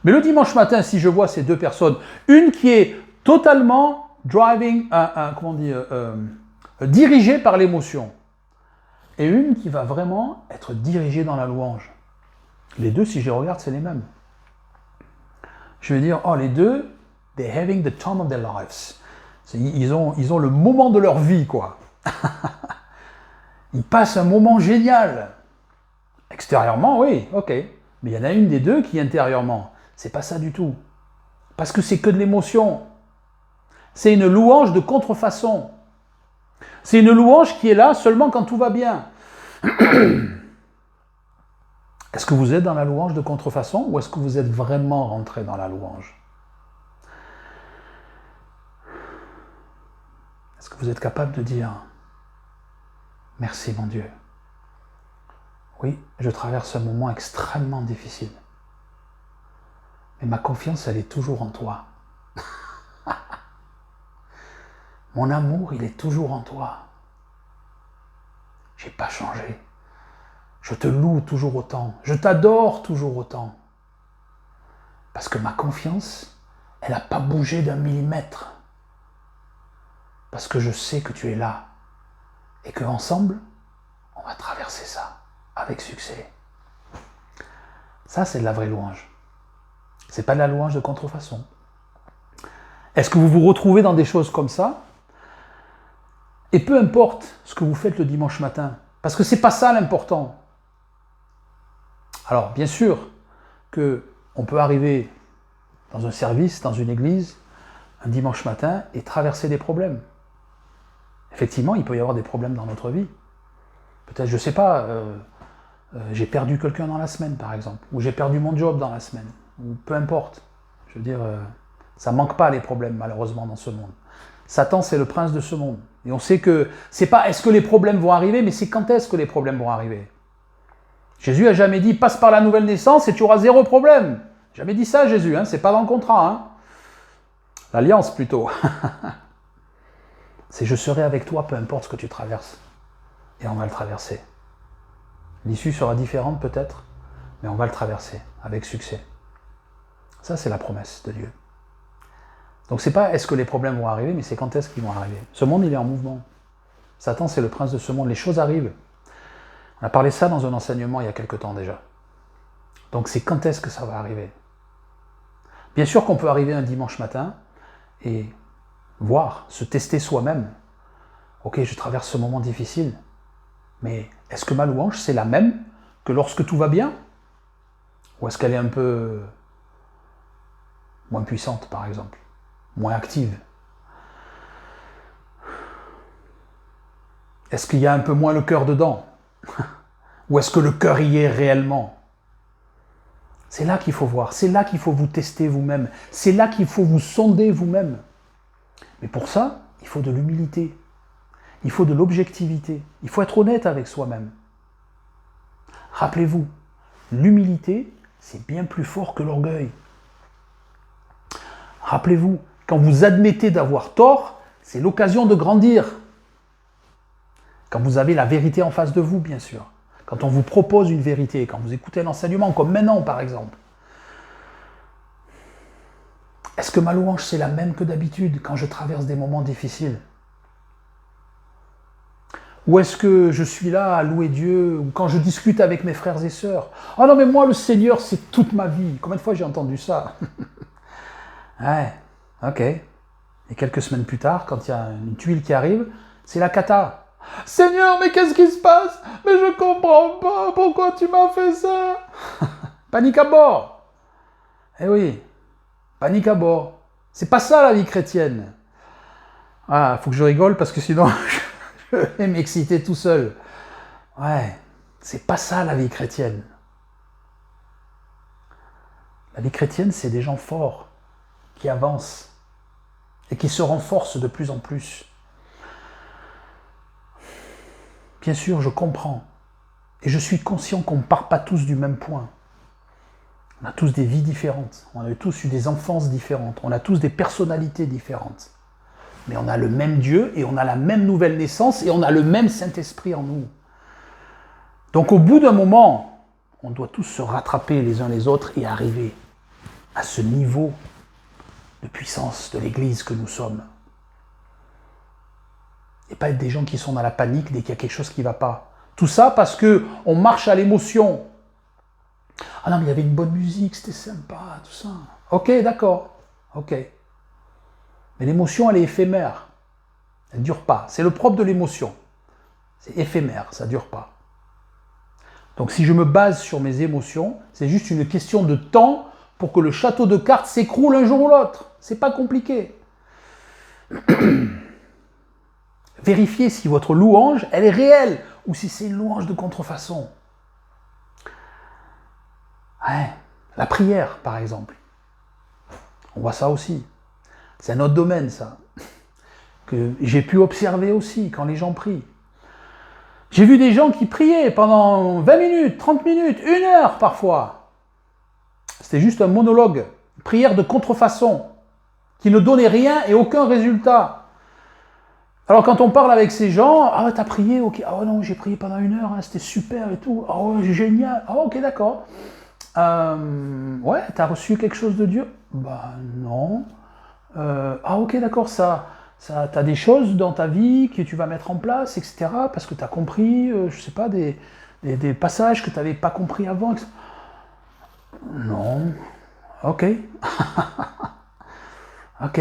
Mais le dimanche matin, si je vois ces deux personnes, une qui est totalement dirigée par l'émotion, et une qui va vraiment être dirigée dans la louange. Les deux, si je les regarde, c'est les mêmes. Je vais dire, oh, les deux, they're having the time of their lives. Ils ont le moment de leur vie, quoi. Ils passent un moment génial. Extérieurement, oui, ok. Mais il y en a une des deux qui, intérieurement, c'est pas ça du tout. Parce que c'est que de l'émotion. C'est une louange de contrefaçon. C'est une louange qui est là seulement quand tout va bien. Est-ce que vous êtes dans la louange de contrefaçon ou est-ce que vous êtes vraiment rentré dans la louange? Est-ce que vous êtes capable de dire « Merci mon Dieu. Oui, je traverse un moment extrêmement difficile. Mais ma confiance, elle est toujours en toi. Mon amour, il est toujours en toi. J'ai pas changé. Je te loue toujours autant. Je t'adore toujours autant. Parce que ma confiance, elle n'a pas bougé d'un millimètre. Parce que je sais que tu es là. Et qu'ensemble, on va traverser ça avec succès. Ça, c'est de la vraie louange. C'est pas de la louange de contrefaçon. Est-ce que vous vous retrouvez dans des choses comme ça? Et peu importe ce que vous faites le dimanche matin, parce que c'est pas ça l'important. Alors, bien sûr qu'on peut arriver dans un service, dans une église, un dimanche matin et traverser des problèmes. Effectivement, il peut y avoir des problèmes dans notre vie. Peut-être, je ne sais pas, j'ai perdu quelqu'un dans la semaine, par exemple, ou j'ai perdu mon job dans la semaine, ou peu importe. Je veux dire, ça ne manque pas les problèmes, malheureusement, dans ce monde. Satan, c'est le prince de ce monde. Et on sait que c'est pas est-ce que les problèmes vont arriver, mais c'est quand est-ce que les problèmes vont arriver. Jésus a jamais dit passe par la nouvelle naissance et tu auras zéro problème. Jamais dit ça, Jésus, hein, c'est pas dans le contrat. Hein. L'alliance plutôt. C'est je serai avec toi, peu importe ce que tu traverses. Et on va le traverser. L'issue sera différente peut-être, mais on va le traverser avec succès. Ça, c'est la promesse de Dieu. Donc c'est pas est-ce que les problèmes vont arriver, mais c'est quand est-ce qu'ils vont arriver. Ce monde, il est en mouvement. Satan, c'est le prince de ce monde. Les choses arrivent. On a parlé de ça dans un enseignement il y a quelque temps déjà. Donc c'est quand est-ce que ça va arriver. Bien sûr qu'on peut arriver un dimanche matin et voir, se tester soi-même. Ok, je traverse ce moment difficile, mais est-ce que ma louange, c'est la même que lorsque tout va bien? Ou est-ce qu'elle est un peu moins puissante, par exemple? Moins active? Est-ce qu'il y a un peu moins le cœur dedans? Ou est-ce que le cœur y est réellement? C'est là qu'il faut voir, c'est là qu'il faut vous tester vous-même, c'est là qu'il faut vous sonder vous-même. Mais pour ça, il faut de l'humilité, il faut de l'objectivité, il faut être honnête avec soi-même. Rappelez-vous, l'humilité, c'est bien plus fort que l'orgueil. Rappelez-vous, quand vous admettez d'avoir tort, c'est l'occasion de grandir. Quand vous avez la vérité en face de vous, bien sûr. Quand on vous propose une vérité, quand vous écoutez l'enseignement, comme maintenant par exemple. Est-ce que ma louange c'est la même que d'habitude quand je traverse des moments difficiles? Ou est-ce que je suis là à louer Dieu, ou quand je discute avec mes frères et sœurs? Ah non mais moi le Seigneur c'est toute ma vie. Combien de fois j'ai entendu ça? Ouais, ok. Et quelques semaines plus tard, quand il y a une tuile qui arrive, c'est la cata. Seigneur, mais qu'est-ce qui se passe? Mais je comprends pas, pourquoi tu m'as fait ça? Panique à bord. Eh oui, panique à bord. C'est pas ça la vie chrétienne. Ah, faut que je rigole parce que sinon je vais m'exciter tout seul. Ouais, c'est pas ça la vie chrétienne. La vie chrétienne, c'est des gens forts, qui avancent et qui se renforcent de plus en plus. Bien sûr, je comprends. Et je suis conscient qu'on ne part pas tous du même point. On a tous des vies différentes. On a tous eu des enfances différentes. On a tous des personnalités différentes. Mais on a le même Dieu et on a la même nouvelle naissance et on a le même Saint-Esprit en nous. Donc au bout d'un moment, on doit tous se rattraper les uns les autres et arriver à ce niveau de puissance de l'Église que nous sommes. Et pas être des gens qui sont dans la panique dès qu'il y a quelque chose qui ne va pas. Tout ça parce qu'on marche à l'émotion. Ah non, mais il y avait une bonne musique, c'était sympa, tout ça. Ok, d'accord. Ok. Mais l'émotion, elle est éphémère. Elle ne dure pas. C'est le propre de l'émotion. C'est éphémère, ça ne dure pas. Donc si je me base sur mes émotions, c'est juste une question de temps pour que le château de cartes s'écroule un jour ou l'autre. C'est pas compliqué. Vérifiez si votre louange, elle est réelle, ou si c'est une louange de contrefaçon. Ouais, la prière, par exemple. On voit ça aussi. C'est un autre domaine, ça. Que j'ai pu observer aussi quand les gens prient. J'ai vu des gens qui priaient pendant 20 minutes, 30 minutes, 1 heure parfois. C'était juste un monologue, une prière de contrefaçon, qui ne donnait rien et aucun résultat. Alors quand on parle avec ces gens, ah t'as prié, ok, ah non j'ai prié pendant 1 heure, hein, c'était super et tout, oh génial, ah ok d'accord. Ouais, t'as reçu quelque chose de Dieu? Bah non. Ah ok d'accord, t'as des choses dans ta vie que tu vas mettre en place, etc. Parce que t'as compris, je sais pas, des passages que t'avais pas compris avant. Etc. Non. Ok. Ok.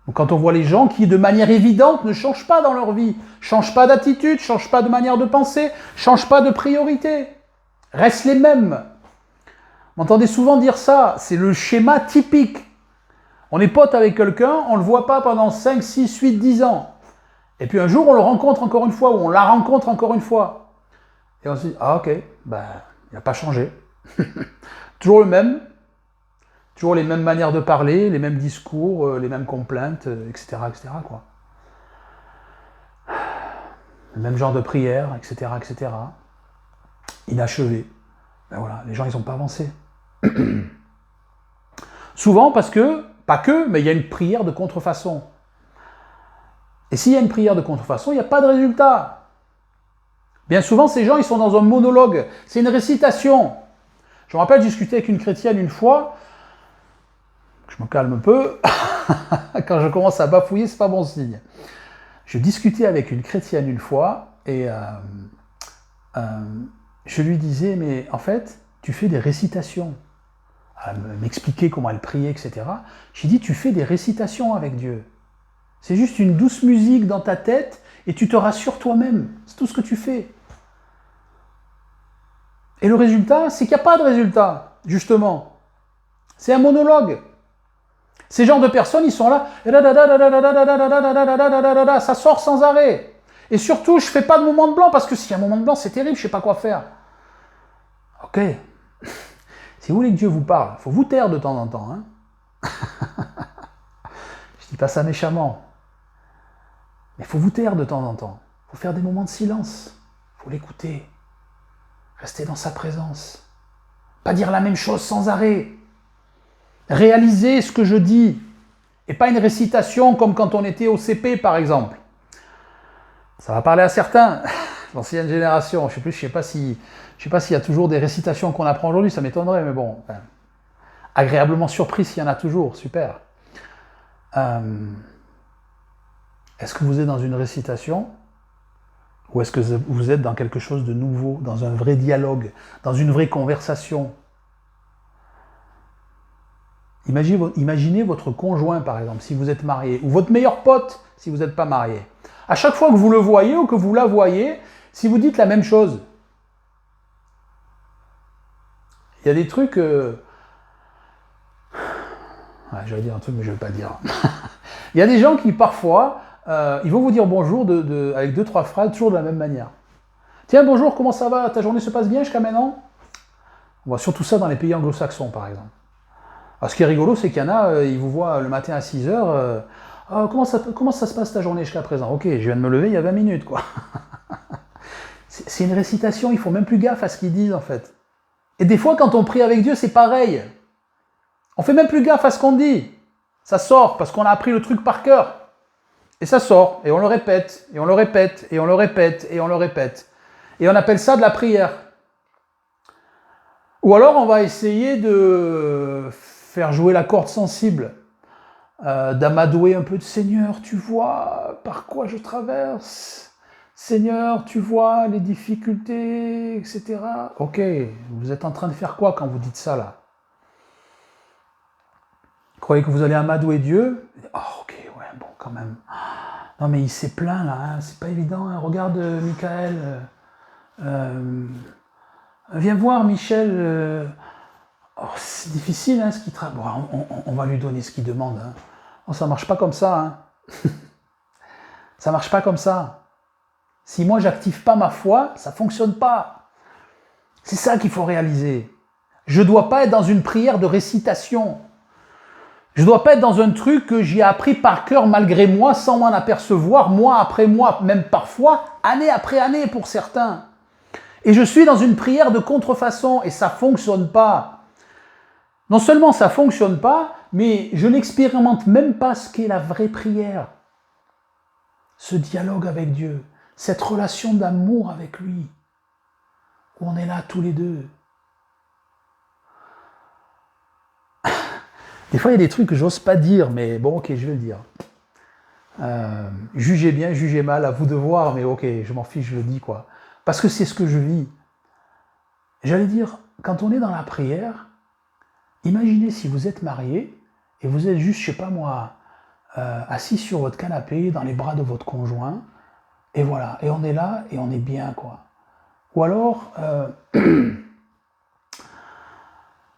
Donc quand on voit les gens qui, de manière évidente, ne changent pas dans leur vie, changent pas d'attitude, changent pas de manière de penser, changent pas de priorité, restent les mêmes. Vous m'entendez souvent dire ça, c'est le schéma typique. On est pote avec quelqu'un, on ne le voit pas pendant 5, 6, 8, 10 ans. Et puis un jour, on le rencontre encore une fois, ou on la rencontre encore une fois. Et on se dit, ah ok, ben, il n'a pas changé. Toujours le même, toujours les mêmes manières de parler, les mêmes discours, les mêmes complaintes, etc., etc., quoi. Le même genre de prière, etc., etc. Inachevé. Ben voilà, les gens, ils n'ont pas avancé. Souvent parce que, pas que, mais il y a une prière de contrefaçon. Et s'il y a une prière de contrefaçon, il n'y a pas de résultat. Bien souvent, ces gens, ils sont dans un monologue. C'est une récitation. Je me rappelle, j'ai discuté avec une chrétienne une fois. Je me calme un peu. Quand je commence à bafouiller, c'est pas bon signe. Je discutais avec une chrétienne une fois et je lui disais, mais en fait, tu fais des récitations. Elle m'expliquait comment elle priait, etc. J'ai dit, tu fais des récitations avec Dieu. C'est juste une douce musique dans ta tête et tu te rassures toi-même. C'est tout ce que tu fais. Et le résultat, c'est qu'il n'y a pas de résultat, justement. C'est un monologue. Ces genres de personnes, ils sont là, ça sort sans arrêt. Et surtout, je ne fais pas de moment de blanc, parce que s'il y a un moment de blanc, c'est terrible, je ne sais pas quoi faire. Ok. Si vous voulez que Dieu vous parle, il faut vous taire de temps en temps. Hein. Je ne dis pas ça méchamment. Mais il faut vous taire de temps en temps. Il faut faire des moments de silence. Il faut l'écouter. Rester dans sa présence. Pas dire la même chose sans arrêt. Réaliser ce que je dis. Et pas une récitation comme quand on était au CP, par exemple. Ça va parler à certains, l'ancienne génération. Je sais pas s'il y a toujours des récitations qu'on apprend aujourd'hui, ça m'étonnerait, mais bon. Enfin, agréablement surpris s'il y en a toujours, super. Est-ce que vous êtes dans une récitation ou est-ce que vous êtes dans quelque chose de nouveau, dans un vrai dialogue, dans une vraie conversation? Imaginez votre conjoint, par exemple, si vous êtes marié, ou votre meilleur pote, si vous n'êtes pas marié. À chaque fois que vous le voyez ou que vous la voyez, si vous dites la même chose, il y a des trucs... Ouais, j'allais dire un truc, mais je ne vais pas le dire. Il y a des gens qui, parfois, ils vont vous dire bonjour avec 2-3 phrases, toujours de la même manière. Tiens, bonjour, comment ça va? Ta journée se passe bien jusqu'à maintenant? On voit surtout ça dans les pays anglo-saxons, par exemple. Alors, ce qui est rigolo, c'est qu'il y en a, ils vous voient le matin à 6h, comment ça se passe ta journée jusqu'à présent? Ok, je viens de me lever il y a 20 minutes, quoi. C'est une récitation, ils font même plus gaffe à ce qu'ils disent, en fait. Et des fois, quand on prie avec Dieu, c'est pareil. On fait même plus gaffe à ce qu'on dit. Ça sort, parce qu'on a appris le truc par cœur. Et ça sort, et on le répète, et on le répète, et on le répète, et on le répète. Et on appelle ça de la prière. Ou alors, on va essayer de faire jouer la corde sensible, d'amadouer un peu de Seigneur, tu vois par quoi je traverse. Seigneur, tu vois les difficultés, etc. Ok, vous êtes en train de faire quoi quand vous dites ça là? Vous croyez que vous allez amadouer Dieu? Oh ok, ouais, bon quand même. Non mais il s'est plaint là, hein, c'est pas évident. Hein. Regarde Michael, viens voir Michel. Oh, c'est difficile hein, ce qu'il travaille. Bon, on va lui donner ce qu'il demande. Hein. Oh, ça marche pas comme ça. Hein. Ça marche pas comme ça. Si moi j'active pas ma foi, ça fonctionne pas. C'est ça qu'il faut réaliser. Je dois pas être dans une prière de récitation. Je dois pas être dans un truc que j'ai appris par cœur malgré moi, sans m'en apercevoir, mois après mois, même parfois, année après année pour certains. Et je suis dans une prière de contrefaçon et ça fonctionne pas. Non seulement ça fonctionne pas, mais je n'expérimente même pas ce qu'est la vraie prière. Ce dialogue avec Dieu. Cette relation d'amour avec lui, où on est là tous les deux. Des fois, il y a des trucs que j'ose pas dire, mais bon, ok, je vais le dire. Jugez bien, jugez mal, à vous de voir, mais ok, je m'en fiche, je le dis, quoi. Parce que c'est ce que je vis. J'allais dire, quand on est dans la prière, imaginez si vous êtes marié, et vous êtes juste, je sais pas moi, assis sur votre canapé, dans les bras de votre conjoint, et voilà, et on est là, et on est bien, quoi. Ou alors, je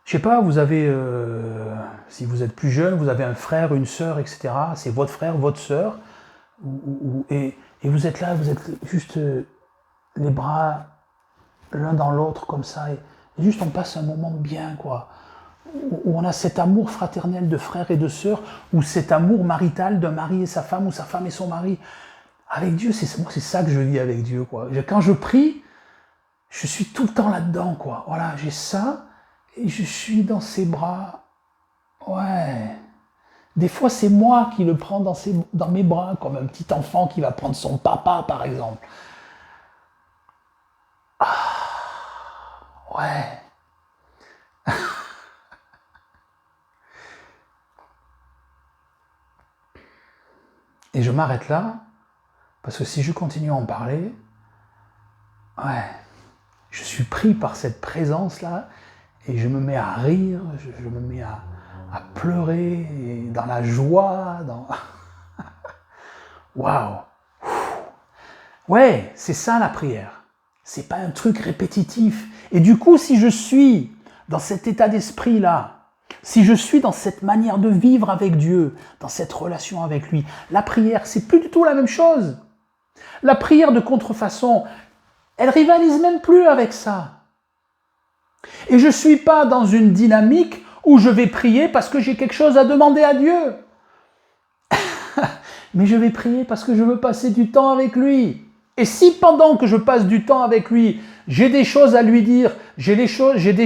sais pas, vous avez, si vous êtes plus jeune, vous avez un frère, une sœur, etc. C'est votre frère, votre sœur, et vous êtes là, vous êtes juste les bras l'un dans l'autre comme ça, et juste on passe un moment bien, quoi. Où on a cet amour fraternel de frère et de sœur, ou cet amour marital d'un mari et sa femme, ou sa femme et son mari. Avec Dieu, moi c'est ça que je vis avec Dieu, quoi. Quand je prie, je suis tout le temps là-dedans, quoi. Voilà, j'ai ça, et je suis dans ses bras. Ouais. Des fois, c'est moi qui le prends dans mes bras, comme un petit enfant qui va prendre son papa, par exemple. Ouais. Et je m'arrête là, parce que si je continue à en parler, ouais, je suis pris par cette présence-là, et je me mets à rire, je me mets à pleurer, et dans la joie, dans... Waouh! Ouais, c'est ça la prière. C'est pas un truc répétitif. Et du coup, si je suis dans cet état d'esprit-là, si je suis dans cette manière de vivre avec Dieu, dans cette relation avec lui, la prière, c'est plus du tout la même chose. La prière de contrefaçon, elle rivalise même plus avec ça. Et je ne suis pas dans une dynamique où je vais prier parce que j'ai quelque chose à demander à Dieu. Mais je vais prier parce que je veux passer du temps avec lui. Et si pendant que je passe du temps avec lui, j'ai des choses à lui dire, j'ai des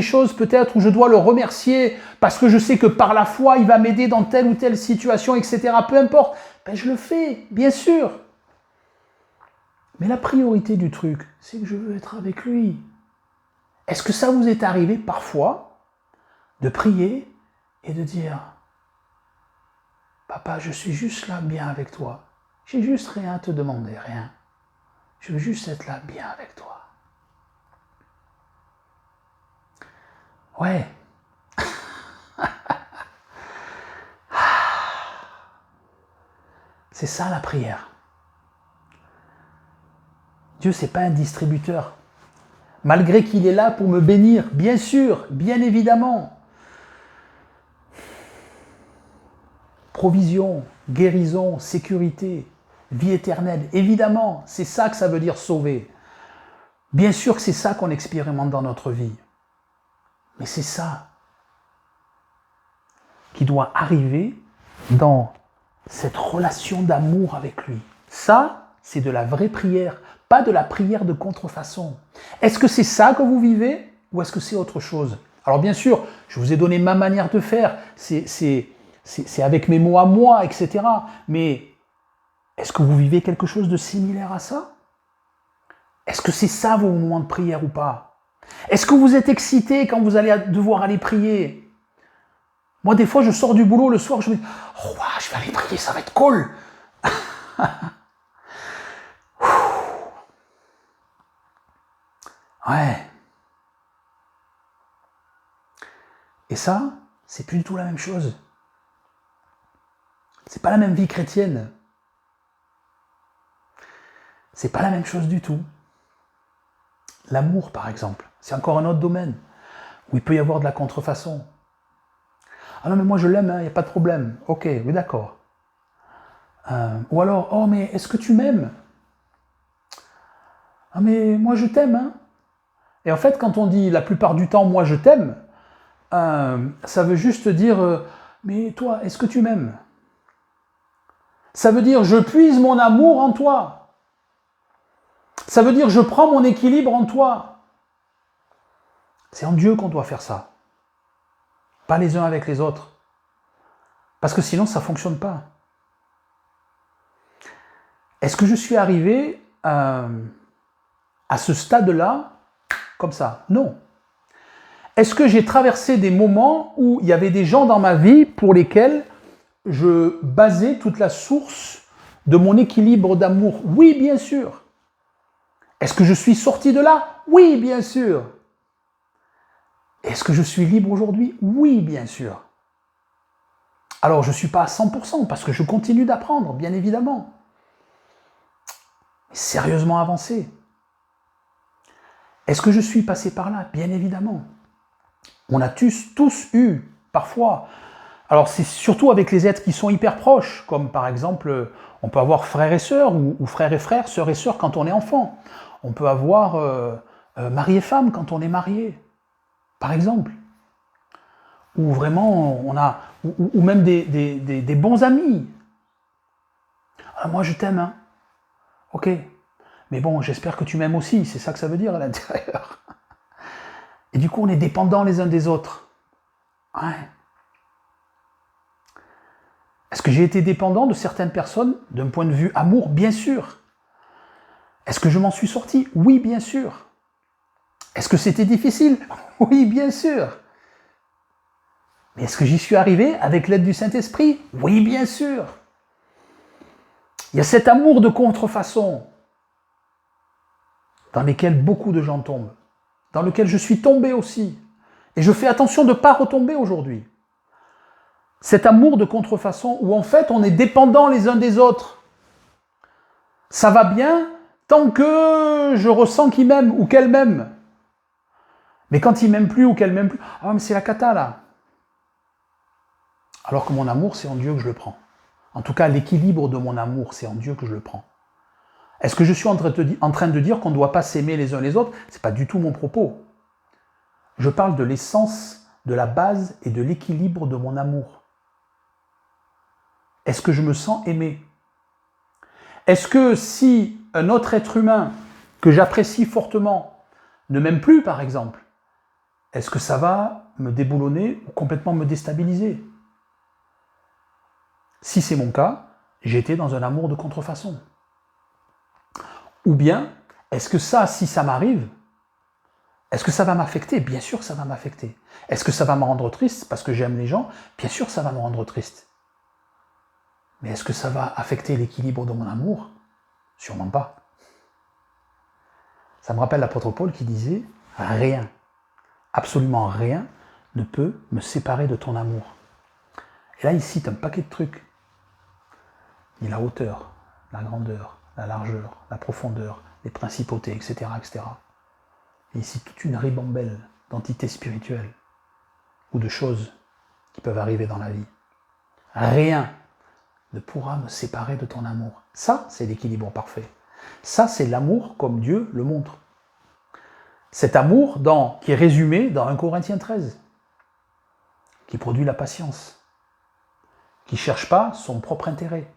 choses peut-être où je dois le remercier parce que je sais que par la foi, il va m'aider dans telle ou telle situation, etc. Peu importe, ben je le fais, bien sûr. Mais la priorité du truc, c'est que je veux être avec lui. Est-ce que ça vous est arrivé parfois de prier et de dire « Papa, je suis juste là bien avec toi. J'ai juste rien à te demander, rien. Je veux juste être là bien avec toi. » Ouais. C'est ça la prière. Dieu, c'est pas un distributeur. Malgré qu'il est là pour me bénir, bien sûr, bien évidemment. Provision, guérison, sécurité, vie éternelle, évidemment, c'est ça que ça veut dire sauver. Bien sûr que c'est ça qu'on expérimente dans notre vie. Mais c'est ça qui doit arriver dans cette relation d'amour avec lui. Ça, c'est de la vraie prière, pas de la prière de contrefaçon. Est-ce que c'est ça que vous vivez ou est-ce que c'est autre chose? Alors bien sûr, je vous ai donné ma manière de faire, c'est avec mes mots à moi, etc. Mais est-ce que vous vivez quelque chose de similaire à ça? Est-ce que c'est ça vos moments de prière ou pas? Est-ce que vous êtes excité quand vous allez devoir aller prier? Moi, des fois, je sors du boulot le soir, je me dis « Oh, je vais aller prier, ça va être cool !» Ouais. Et ça, c'est plus du tout la même chose. C'est pas la même vie chrétienne. C'est pas la même chose du tout. L'amour, par exemple, c'est encore un autre domaine où il peut y avoir de la contrefaçon. Ah non, mais moi je l'aime, il n'y a pas de problème. Ok, oui, d'accord. Ou alors, oh, mais est-ce que tu m'aimes? Ah, mais moi je t'aime. Hein. Et en fait, quand on dit la plupart du temps, moi je t'aime, ça veut juste dire, mais toi, est-ce que tu m'aimes? Ça veut dire, je puise mon amour en toi. Ça veut dire, je prends mon équilibre en toi. C'est en Dieu qu'on doit faire ça. Pas les uns avec les autres. Parce que sinon, ça ne fonctionne pas. Est-ce que je suis arrivé à ce stade-là comme ça? Non. Est-ce que j'ai traversé des moments où il y avait des gens dans ma vie pour lesquels je basais toute la source de mon équilibre d'amour? Oui, bien sûr. Est-ce que je suis sorti de là? Oui, bien sûr. Est-ce que je suis libre aujourd'hui? Oui, bien sûr. Alors je ne suis pas à 100% parce que je continue d'apprendre, bien évidemment. Mais sérieusement avancé. Est-ce que je suis passé par là? Bien évidemment. On a tous eu, parfois. Alors c'est surtout avec les êtres qui sont hyper proches, comme par exemple, on peut avoir frères et sœurs, ou frères et frères, sœurs et sœurs quand on est enfant. On peut avoir mari et femme quand on est marié, par exemple. Ou vraiment, on a, ou même des bons amis. Alors moi je t'aime, hein. Ok. Mais bon, j'espère que tu m'aimes aussi, c'est ça que ça veut dire à l'intérieur. Et du coup, on est dépendants les uns des autres. Ouais. Est-ce que j'ai été dépendant de certaines personnes d'un point de vue amour? Bien sûr. Est-ce que je m'en suis sorti? Oui, bien sûr. Est-ce que c'était difficile? Oui, bien sûr. Mais est-ce que j'y suis arrivé avec l'aide du Saint-Esprit? Oui, bien sûr. Il y a cet amour de contrefaçon dans lequel beaucoup de gens tombent, dans lequel je suis tombé aussi. Et je fais attention de ne pas retomber aujourd'hui. Cet amour de contrefaçon où en fait on est dépendants les uns des autres. Ça va bien tant que je ressens qu'il m'aime ou qu'elle m'aime. Mais quand il m'aime plus ou qu'elle m'aime plus, ah mais c'est la cata là. Alors que mon amour, c'est en Dieu que je le prends. En tout cas, l'équilibre de mon amour, c'est en Dieu que je le prends. Est-ce que je suis en train de dire qu'on ne doit pas s'aimer les uns les autres? Ce n'est pas du tout mon propos. Je parle de l'essence, de la base et de l'équilibre de mon amour. Est-ce que je me sens aimé? Est-ce que si un autre être humain que j'apprécie fortement ne m'aime plus, par exemple, est-ce que ça va me déboulonner ou complètement me déstabiliser? Si c'est mon cas, j'ai été dans un amour de contrefaçon. Ou bien, est-ce que ça, si ça m'arrive, est-ce que ça va m'affecter? Bien sûr, ça va m'affecter. Est-ce que ça va me rendre triste parce que j'aime les gens? Bien sûr, ça va me rendre triste. Mais est-ce que ça va affecter l'équilibre de mon amour? Sûrement pas. Ça me rappelle l'apôtre Paul qui disait « Rien, absolument rien ne peut me séparer de ton amour. » Et là, il cite un paquet de trucs. Il y a la hauteur, la grandeur, la largeur, la profondeur, les principautés, etc. etc. Et ici, toute une ribambelle d'entités spirituelles ou de choses qui peuvent arriver dans la vie. Rien ne pourra me séparer de ton amour. Ça, c'est l'équilibre parfait. Ça, c'est l'amour comme Dieu le montre. Cet amour qui est résumé dans 1 Corinthiens 13, qui produit la patience, qui ne cherche pas son propre intérêt,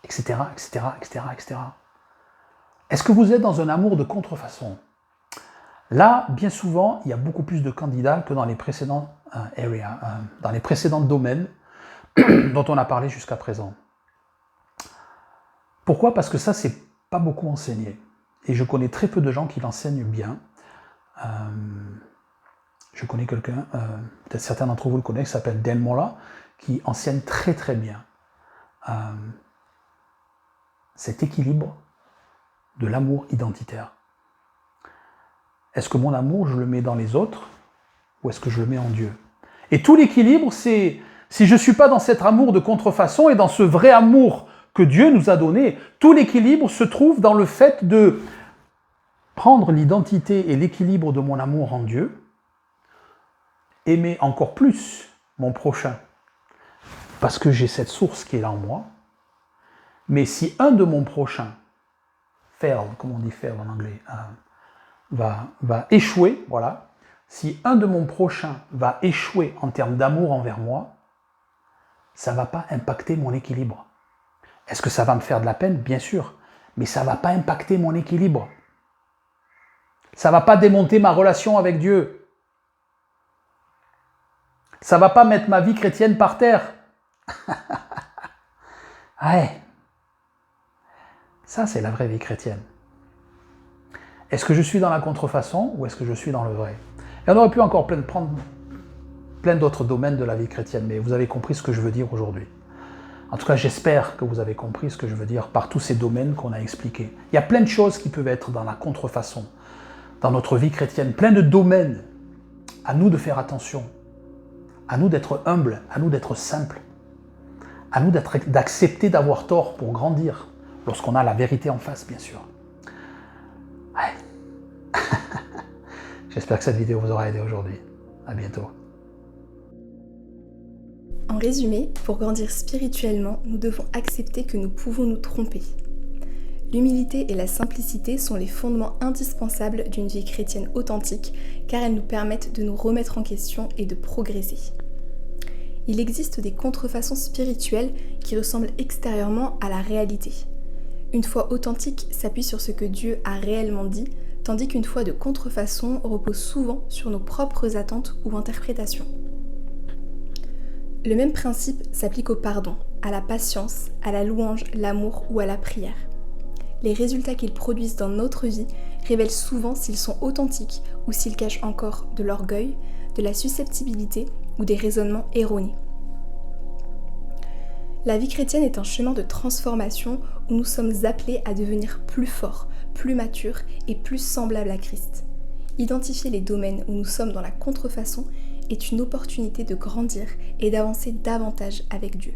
etc., etc., etc., etc. Est-ce que vous êtes dans un amour de contrefaçon? Là, bien souvent, il y a beaucoup plus de candidats que dans les précédents dans les précédents domaines dont on a parlé jusqu'à présent. Pourquoi? Parce que ça, c'est pas beaucoup enseigné. Et je connais très peu de gens qui l'enseignent bien. Je connais quelqu'un, peut-être certains d'entre vous le connaissent, qui s'appelle Dan Mola, qui enseigne très très bien cet équilibre de l'amour identitaire. Est-ce que mon amour, je le mets dans les autres ou est-ce que je le mets en Dieu? Et tout l'équilibre, c'est si je ne suis pas dans cet amour de contrefaçon et dans ce vrai amour que Dieu nous a donné, tout l'équilibre se trouve dans le fait de prendre l'identité et l'équilibre de mon amour en Dieu, aimer encore plus mon prochain, parce que j'ai cette source qui est là en moi. Mais si un de mon prochains, fail, comme on dit fail en anglais, va échouer, voilà, si un de mon prochain va échouer en termes d'amour envers moi, ça ne va pas impacter mon équilibre. Est-ce que ça va me faire de la peine? Bien sûr, mais ça ne va pas impacter mon équilibre. Ça ne va pas démonter ma relation avec Dieu. Ça ne va pas mettre ma vie chrétienne par terre. Ouais. Ça, c'est la vraie vie chrétienne. Est-ce que je suis dans la contrefaçon ou est-ce que je suis dans le vrai? Et on aurait pu encore prendre plein d'autres domaines de la vie chrétienne, mais vous avez compris ce que je veux dire aujourd'hui. En tout cas, j'espère que vous avez compris ce que je veux dire par tous ces domaines qu'on a expliqués. Il y a plein de choses qui peuvent être dans la contrefaçon, dans notre vie chrétienne, plein de domaines. À nous de faire attention. À nous d'être humbles, à nous d'être simples, à nous d'accepter d'avoir tort pour grandir, lorsqu'on a la vérité en face, bien sûr. Ouais. J'espère que cette vidéo vous aura aidé aujourd'hui. À bientôt. En résumé, pour grandir spirituellement, nous devons accepter que nous pouvons nous tromper. L'humilité et la simplicité sont les fondements indispensables d'une vie chrétienne authentique, car elles nous permettent de nous remettre en question et de progresser. Il existe des contrefaçons spirituelles qui ressemblent extérieurement à la réalité. Une foi authentique s'appuie sur ce que Dieu a réellement dit, tandis qu'une foi de contrefaçon repose souvent sur nos propres attentes ou interprétations. Le même principe s'applique au pardon, à la patience, à la louange, l'amour ou à la prière. Les résultats qu'ils produisent dans notre vie révèlent souvent s'ils sont authentiques ou s'ils cachent encore de l'orgueil, de la susceptibilité ou des raisonnements erronés. La vie chrétienne est un chemin de transformation où nous sommes appelés à devenir plus forts, plus matures et plus semblables à Christ. Identifier les domaines où nous sommes dans la contrefaçon est une opportunité de grandir et d'avancer davantage avec Dieu.